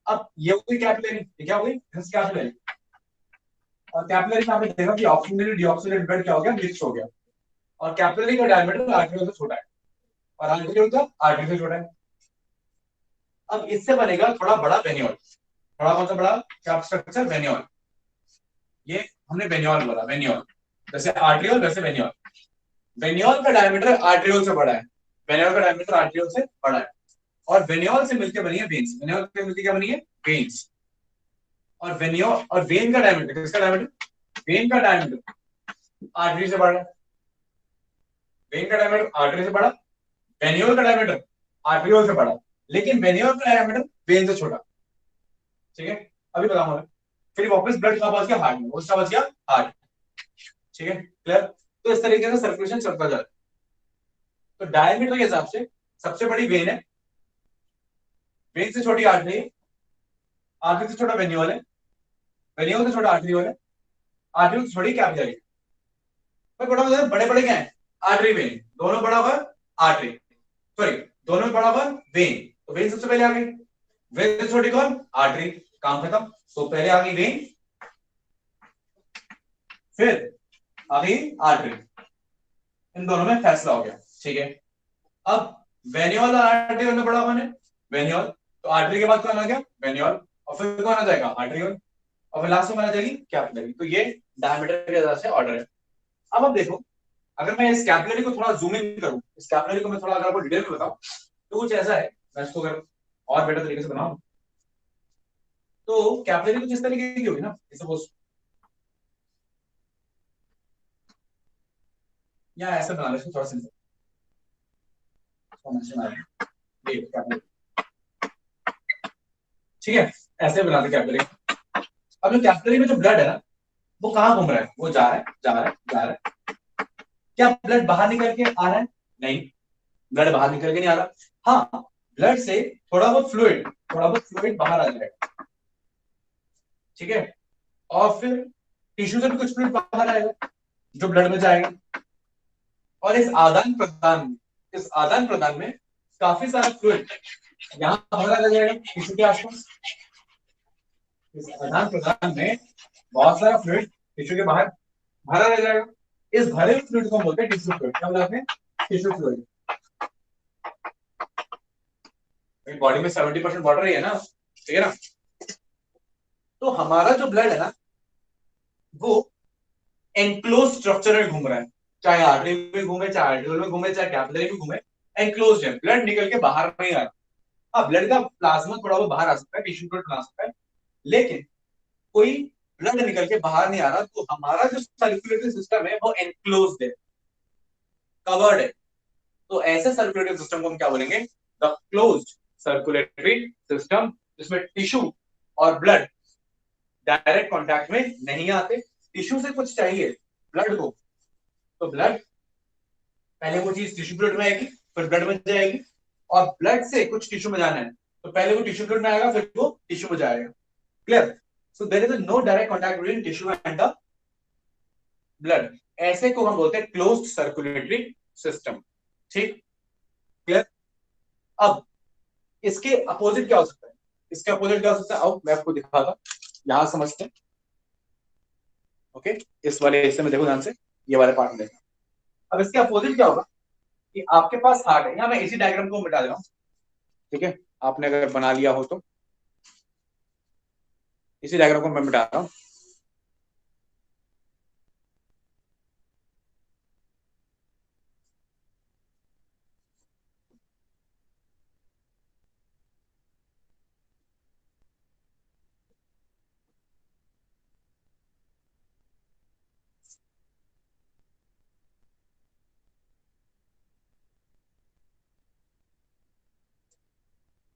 अब ये हुई कैपिलरी, ये क्या हुई? कैपिलरी। और कैपिलरी में आपने देखा कि ऑक्सीजनेटेड डीऑक्सीजनेटेड ब्लड क्या हो गया? मिक्स हो गया। और कैपिलरी का डायमीटर आर्टेरियल से छोटा है और आर्टेरियल का आर्टरी से छोटा है। अब इससे बनेगा थोड़ा बड़ा वेन्यूल। थोड़ा कौन सा बड़ा क्या स्ट्रक्चर? वेन्यूल। ये हमने वेन्यूल बोला, वेन्यूल जैसे आर्टेरियल वैसे वेन्यूल। वेन्यूल का डायमीटर आर्टेरियल से बड़ा है, वेन्यूल का डायमीटर आर्टेरियल से बड़ा है और वेन्यूल से मिलकर बनी है वेन्स। वेन्यूल से मिलकर क्या बनी है? वेन्स। और वेन्यूल और वेन का डायमीटर, किसका डायमीटर? वेन का डायमीटर आर्टरी से बड़ा है। वेन का डायमीटर आर्टरी से बड़ा, वेन्यूल का डायमीटर आर्टेरियल से बड़ा, लेकिन वेन्यूल का डायमीटर वेन से छोटा। ठीक है, अभी बताऊंगा। फिर वापस ब्लड कहां पहुंच गया? हार्ट में। उसका पहुंच गया हार्ट। ठीक है, क्लियर? तो इस तरीके से सर्कुलेशन चलता जाता है। तो डायमीटर के हिसाब से सबसे बड़ी वेन है, वेन से छोटी आर्टरी है, आर्टरी से छोटा वेन्यूल है, वेन्यूल से छोटा आर्टेरियल है, आर्टेरियल से छोटी कैपिलरी। बड़ा बड़े बड़े क्या है? आर्टरी वेन, दोनों बड़ा हुआ आर्टरी, सॉरी दोनों बड़ा हुआ वेन। तो वेन सबसे पहले आ गई, वेन से छोटी कौन? आर्टरी। काम खत्म। तो पहले आ गई वेन, फिर आ गई आर्टरी, इन दोनों में फैसला हो गया। ठीक है, अब वेन्यूल और आर्टेरियल में बड़ा कौन है? वेन्यूल। तो आर्टरी के बाद कौन आ गया? वेन्यूल। और फिर कौन आ जाएगा? आर्टेरियल। और फिर लास्ट में आ जाएगी कैपिलरी। तो ये डायमीटर के हिसाब से ऑर्डर है। अब देखो, अगर मैं इस कैपिलरी को थोड़ा जूम इन करूं, इस कैपिलरी को मैं थोड़ा अगर आपको डिटेल में बताऊं तो कुछ ऐसा है। मैं इसको अगर और बेटर तरीके से बनाऊं तो कैपिलरी कुछ इस तरीके की होगी ना, सपोज या ऐसे बना लें, थोड़ा सिंपल। ठीक है, ऐसे बनाते कैपिलरी। अब जो कैपिलरी में जो ब्लड है ना, वो कहाँ घूम रहा है? वो जा रहा है, जा रहा है, जा रहा है। क्या ब्लड बाहर निकल के आ रहा है? नहीं, ब्लड बाहर निकल के नहीं आ रहा। हाँ, ब्लड से थोड़ा बहुत फ्लूइड बाहर आ जाएगा। ठीक है, और फिर टिश्यू से भी कुछ फ्लूइड बाहर आएगा जो ब्लड में जाएगा। और इस आदान प्रदान में काफी सारा फ्लूइड यहाँ बाहर आ जाएगा टिश्यू के आसपास। इस आदान प्रदान में बहुत सारा फ्लूइड टिश्यू के बाहर भरा रह जाएगा। इस भरे हुए फ्लूइड को हम बोलते हैं टिश्यू फ्लूइड। क्या बोलते हैं? Tissue fluid. बॉडी में 70% वाटर ही है ना, ठीक है ना। तो हमारा जो ब्लड है ना, वो एनक्लोज स्ट्रक्चर में घूम रहा है, चाहे आर्टरी में घूमे, चाहे आर्टेरियल में घूमे, चाहे कैपिलरी में घूमे, एनक्लोज है। ब्लड निकल के बाहर नहीं आ रहा। हाँ, ब्लड का प्लाज्मा थोड़ा वो बाहर आ सकता है, टिश्यू फ्लूइड बना सकता है, लेकिन कोई ब्लड निकल के बाहर नहीं आ रहा। तो हमारा जो सर्कुलेटरी सिस्टम है वो एनक्लोज्ड है, कवर्ड है। तो ऐसे सर्कुलेटरी सिस्टम को हम क्या बोलेंगे? द क्लोज्ड सर्कुलेटरी सिस्टम, जिसमें टिश्यू और ब्लड डायरेक्ट कांटेक्ट में नहीं आते। टिश्यू से कुछ चाहिए ब्लड को, तो ब्लड पहले वो चीज टिश्यू फ्लूइड में आएगी, फिर ब्लड में जाएगी, और ब्लड से कुछ टिश्यू में जाना है तो पहले वो टिश्यू फ्लूइड में आएगा, फिर वो टिश्यू में जाएगा। Clear? So there is no direct contact between tissue and the blood. ऐसे को हम बोलते हैं क्लोज्ड सर्कुलेटरी सिस्टम। ठीक, क्लियर? अब इसके अपोजिट क्या हो सकता है? इसके अपोजिट क्या हो सकता है? आओ मैं आपको दिखाता, यहां समझते हैं। ओके, इस वाले हिस्से में देखो ध्यान से, ये वाले पार्ट में देखो। अब इसके अपोजिट क्या होगा कि आपके पास हार्ट है। यहां मैं इसी डायग्राम को मिटा दे रहा हूं, ठीक है? आपने अगर बना लिया हो तो इसी डायग्राम को मैं मिटा रहा हूं।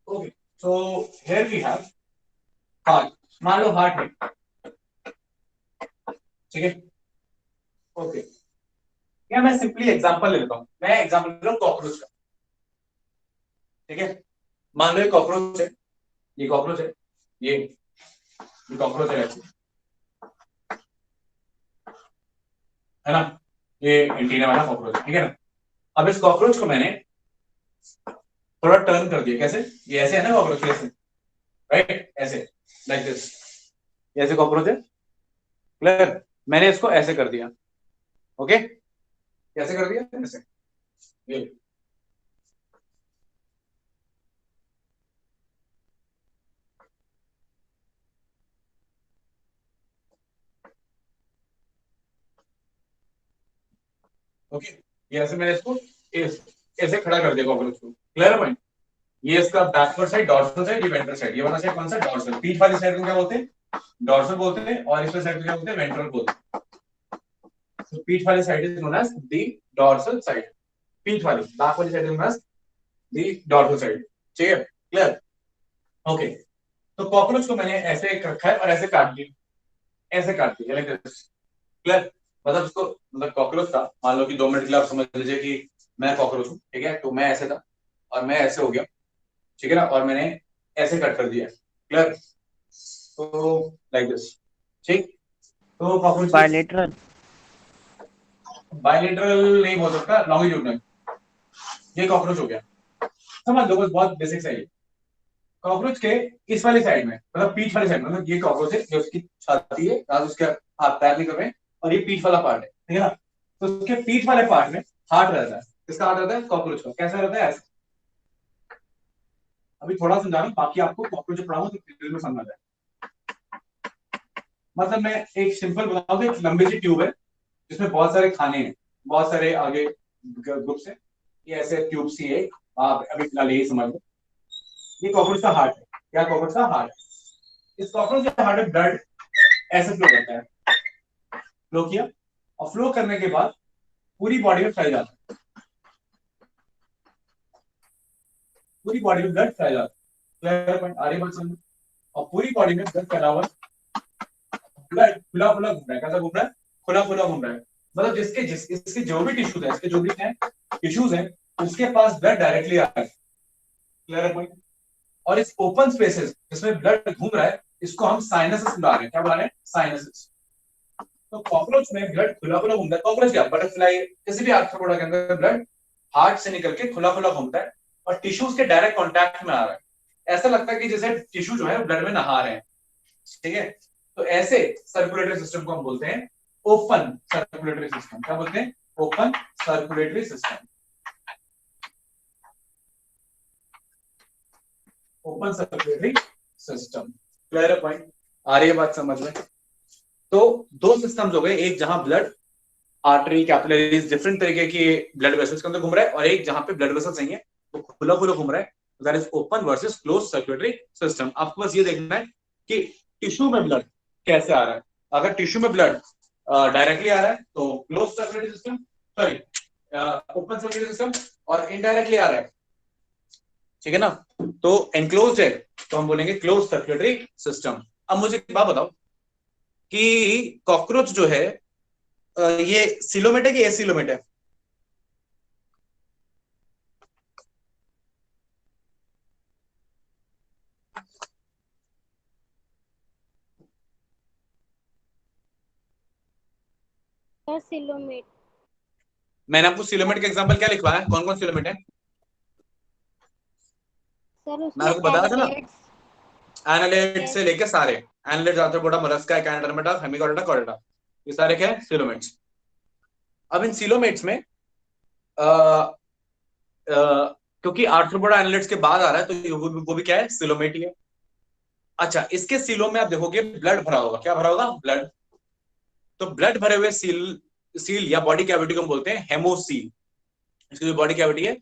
Okay, so here we have heart. मान लो हार्ट है, ठीक है? ओके, या मैं सिंपली एग्जांपल ले लेता हूं। मैं एग्जांपल ले रहा हूं कॉकरोच का, ठीक है? मान लो ये कॉकरोच है, ये कॉकरोच है, ये कॉकरोच है ना, ये एंटीना वाला कॉकरोच, ठीक है ना? अब इस कॉकरोच को मैंने थोड़ा टर्न कर दिया। कैसे? ये ऐसे है ना कॉकरोच, ऐसे, राइट? ऐसे, लाइक दिस। ये ऐसे कॉकरोच है, क्लियर? मैंने इसको ऐसे कर दिया, ओके? कैसे कर दिया? ऐसे, ये ओके, ये ऐसे मैंने इसको ऐसे खड़ा कर दिया कॉकरोच को। Clear point? ये इसका बैकवर्ड साइड, डॉर्सल साइड, ये वेंट्रल साइड। ये वाला साइड कौन सा? डॉर्सल। पीठ वाली साइड को क्या बोलते हैं? डॉर्सल बोलते हैं, और इस वाली साइड को क्या बोलते हैं? वेंट्रल बोलते हैं। तो पीठ वाली side is known as the dorsal side. पीठ वाली, बैक वाली side is known as the dorsal side. ठीक है? क्लियर? ओके, तो कॉकरोच को मैंने ऐसे रखा है और ऐसे काट दिया, ऐसे काट दिया लाइक दिस। क्लियर? मतलब इसको, मतलब कॉकरोच था, मान लो कि 2 मिनट के लिए आप समझ लीजिए कि मैं कॉकरोच हूँ, ठीक है? तो मैं ऐसे था और मैं ऐसे हो गया, ठीक है ना, और मैंने ऐसे कट कर दिया। क्लियर? तो लाइक दिस। ठीक, तो कॉकरोच बायलेटरल। बायलेटरल नहीं बोल सकता, लॉन्गिट्यूडनल। ये कॉकरोच हो गया, समझ लो, बस बहुत बेसिक है। कॉकरोच के इस वाली साइड में, मतलब पीठ वाली साइड में, मतलब ये कॉकरोच है, ये उसकी छाती है, आज उसके हाथ पैर निकल रहे हैं, और ये पीठ वाला पार्ट है, ठीक है ना? तो उसके पीठ वाले पार्ट में हार्ट रहता है। किसका हार्ट रहता है? कॉकरोच का। कैसा रहता है? ऐसा। अभी थोड़ा समझा रहा हूं, बाकी आपको कॉकरोच पढ़ाऊं तो डिटेल में समझ जाए। मतलब मैं एक सिंपल बताऊं तो एक लंबी सी ट्यूब है जिसमें बहुत सारे खाने हैं, बहुत सारे आगे ग्रुप्स है। ये ऐसे ट्यूब सी है, आप अभी फिलहाल यही समझ लो। ये कॉकरोच का हार्ट है। क्या? कॉकरोच का हार्ट है। इस कॉकरोच के हार्ट में ब्लड ऐसे फ्लो करता है। फ्लो किया, और फ्लो करने के बाद पूरी बॉडी में फैल जाता है, पूरी बॉडी में ब्लड फैल जाता है। आगे बात समझो। और पूरी बॉडी में ब्लड फैला हुआ, ब्लड खुला खुला घूम रहा है। कैसा घूम रहा है? खुला खुला घूम रहा है। मतलब इसके जो भी टिश्यूज है, इसके जो भी टिश्यूज है, उसके पास ब्लड डायरेक्टली आ रहा है। क्लियर है पॉइंट? और इस ओपन स्पेसेस जिसमें ब्लड घूम रहा है, इसको हम साइनसेस बुला रहे हैं। क्या बुला रहे हैं? साइनसेस। तो कॉकरोच में ब्लड खुला खुला घूमता है। कॉकरोच क्या, बटरफ्लाई, किसी भी आर्थ्रोपोडा के अंदर ब्लड हार्ट से निकल के खुला खुला घूमता है और टिश्यूज के डायरेक्ट कांटेक्ट में आ रहा है। ऐसा लगता है कि जैसे टिश्यू जो है ब्लड में नहा रहे हैं। ठीक है? तो ऐसे सर्कुलेटरी सिस्टम को हम बोलते हैं ओपन सर्कुलेटरी सिस्टम। क्या बोलते हैं? Open circulatory system. Open circulatory system. Clear point? आ रही है बात समझ में? तो 2 सिस्टम्स हो गए, एक जहां ब्लड आर्टरी कैपिलरीज डिफरेंट तरीके की ब्लड वेसल्स के अंदर घूम रहा है, और एक जहां पे ब्लड वेसल्स नहीं है, वो खुला खुला घूम रहा है। That is open versus close circulatory system. आपको बस ये देखना है कि टिश्यू में ब्लड कैसे आ रहा है। अगर टिश्यू में ब्लड डायरेक्टली आ रहा है तो close circulatory system, sorry open circulatory system, और इनडायरेक्टली आ रहा है, ठीक है ना, तो एनक्लोज्ड है, तो हम बोलेंगे क्लोज सर्कुलेटरी सिस्टम। अब मुझे एक बात बताओ कि कॉकरोच जो है ये सिलोमेट है कि एसिलोमेट है? सिलोमेट। मैंने आपको सिलोमेट का एग्जांपल क्या लिखवाया है? कौन कौन सिलोमेट है? सर मैं आपको बताया था ना, एनालेट से लेके सारे, एनालेट, आर्थ्रोपोडा, मोलस्का, एकाइनोडर्मेटा, हेमिकोडर्मा, कॉर्डेटा, ये सारे क्या है? सिलोमेट्स। अब इन सिलोमेट्स में क्योंकि आर्थ्रोपोडा एनालेट्स के बाद आ रहा है, तो वो भी क्या है? सिलोमेट ही है। अच्छा, इसके सीलों में आप देखोगे ब्लड भरा होगा। क्या भरा होगा? ब्लड। तो ब्लड भरे हुए सील या बॉडी कैविटी को हम बोलते हैं हेमोसील। इसकी जो बॉडी कैविटी है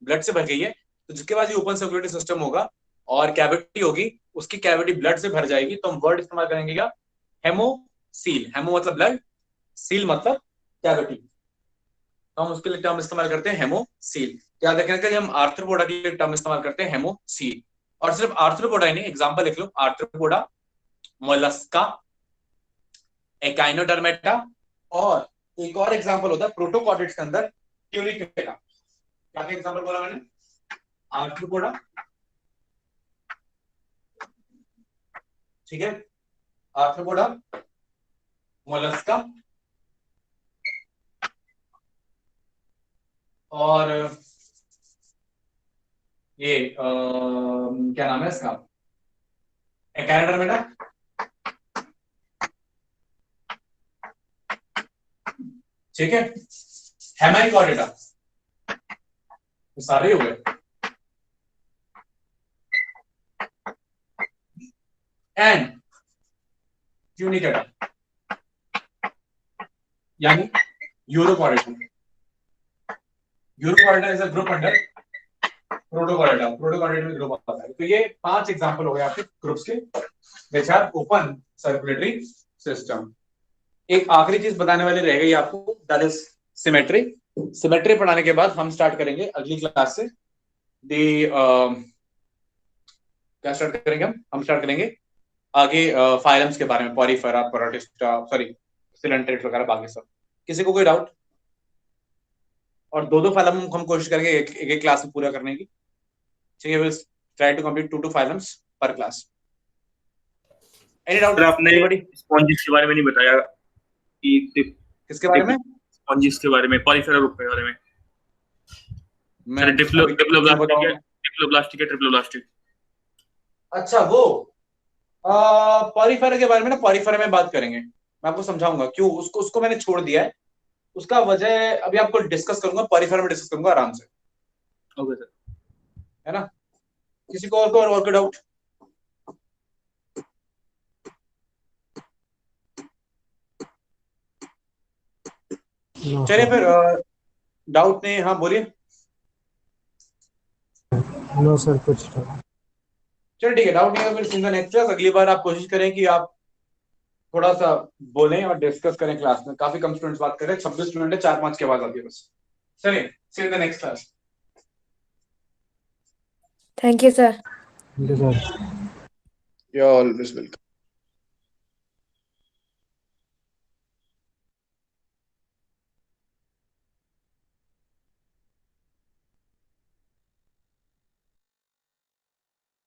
ब्लड से भर गई है, तो जिसके बाद ये ओपन सर्कुलेटरी सिस्टम होगा और कैविटी होगी, उसकी कैविटी ब्लड से भर जाएगी, तो हम वर्ड इस्तेमाल करेंगे क्या? हेमोसील। हेमो मतलब ब्लड, सील मतलब कैविटी, तो हम उसके लिए टर्म इस्तेमाल करते हैं हेमोसील। याद रखना कि हम आर्थ्रोपोडा के लिए टर्म इस्तेमाल करते हैं हेमोसील। और सिर्फ आर्थ्रोपोडा ही नहीं, एग्जांपल लिख लो, आर्थ्रोपोडा, मोलस्का, एकाइनोडर्मेटा, और एक और एग्जांपल होता है प्रोटोकॉर्डेट्स के अंदर ट्यूनिकेटा। क्या एग्जांपल बोला मैंने? आर्थ्रोपोडा, ठीक है, आर्थ्रोपोडा, मोलस्का, और ये क्या नाम है इसका? एकाइनोडर्मेटा, ठीक है। हेमाइकॉर्डेटा तो सारे हो गए। एंड ट्यूनिकेटा यानी urochordata. Urochordata is a group under Protochordata. Protochordata में ग्रुप आता है। तो ये 5 एग्जांपल हो गए आपके ग्रुप्स के which are open circulatory system. एक आखिरी चीज बताने वाली रह गई आपको, दैट इज सिमेट्री। सिमेट्री पढ़ाने के बाद हम स्टार्ट करेंगे अगली क्लास से क्या स्टार्ट करेंगे हम स्टार्ट करेंगे आगे फाइलम्स के बारे में, पॉरीफेरा, प्रोटिस्टा, सॉरी सिलेंट्रेट वगैरह बाकी सब। किसी को कोई डाउट? और 2 फाइलम हम कोशिश करेंगे एक क्लास में पूरा करने की। ठीक है, will try to complete 2 phylums पर क्लास। Any doubt? आपने स्पॉन्जिस के बारे में नहीं बताया कि किसके बारे में? स्पॉन्जिस के बारे में, पॉलीफेरा ग्रुप के बारे में। डिप्लोब्लास्टिक है, ट्रिप्लोब्लास्टिक। अच्छा, वो पॉरीफेरा के बारे में ना, पॉरीफेरा में बात करेंगे। मैं आपको समझाऊंगा क्यों उसको मैंने छोड़ दिया है। उसका वजह अभी आपको डिस्कस करूंगा, पॉरीफेरा में डिस्कस करूंगा आराम से। ओके सर, है ना? किसी को और कोई डाउट? चलिए फिर डाउट नहीं, हाँ बोलिए। नो सर, कुछ चलिए ठीक है, डाउट नहीं है फिर सिंगल नेक्स्ट क्लास। अगली बार आप कोशिश करें कि आप थोड़ा सा बोलें और डिस्कस करें क्लास में। काफी कम स्टूडेंट्स बात कर रहे हैं, 26 स्टूडेंट है, 4-5 के बाद आती है बस। चलिए, see you in the next class. Thank you, sir. Sir. You are always welcome.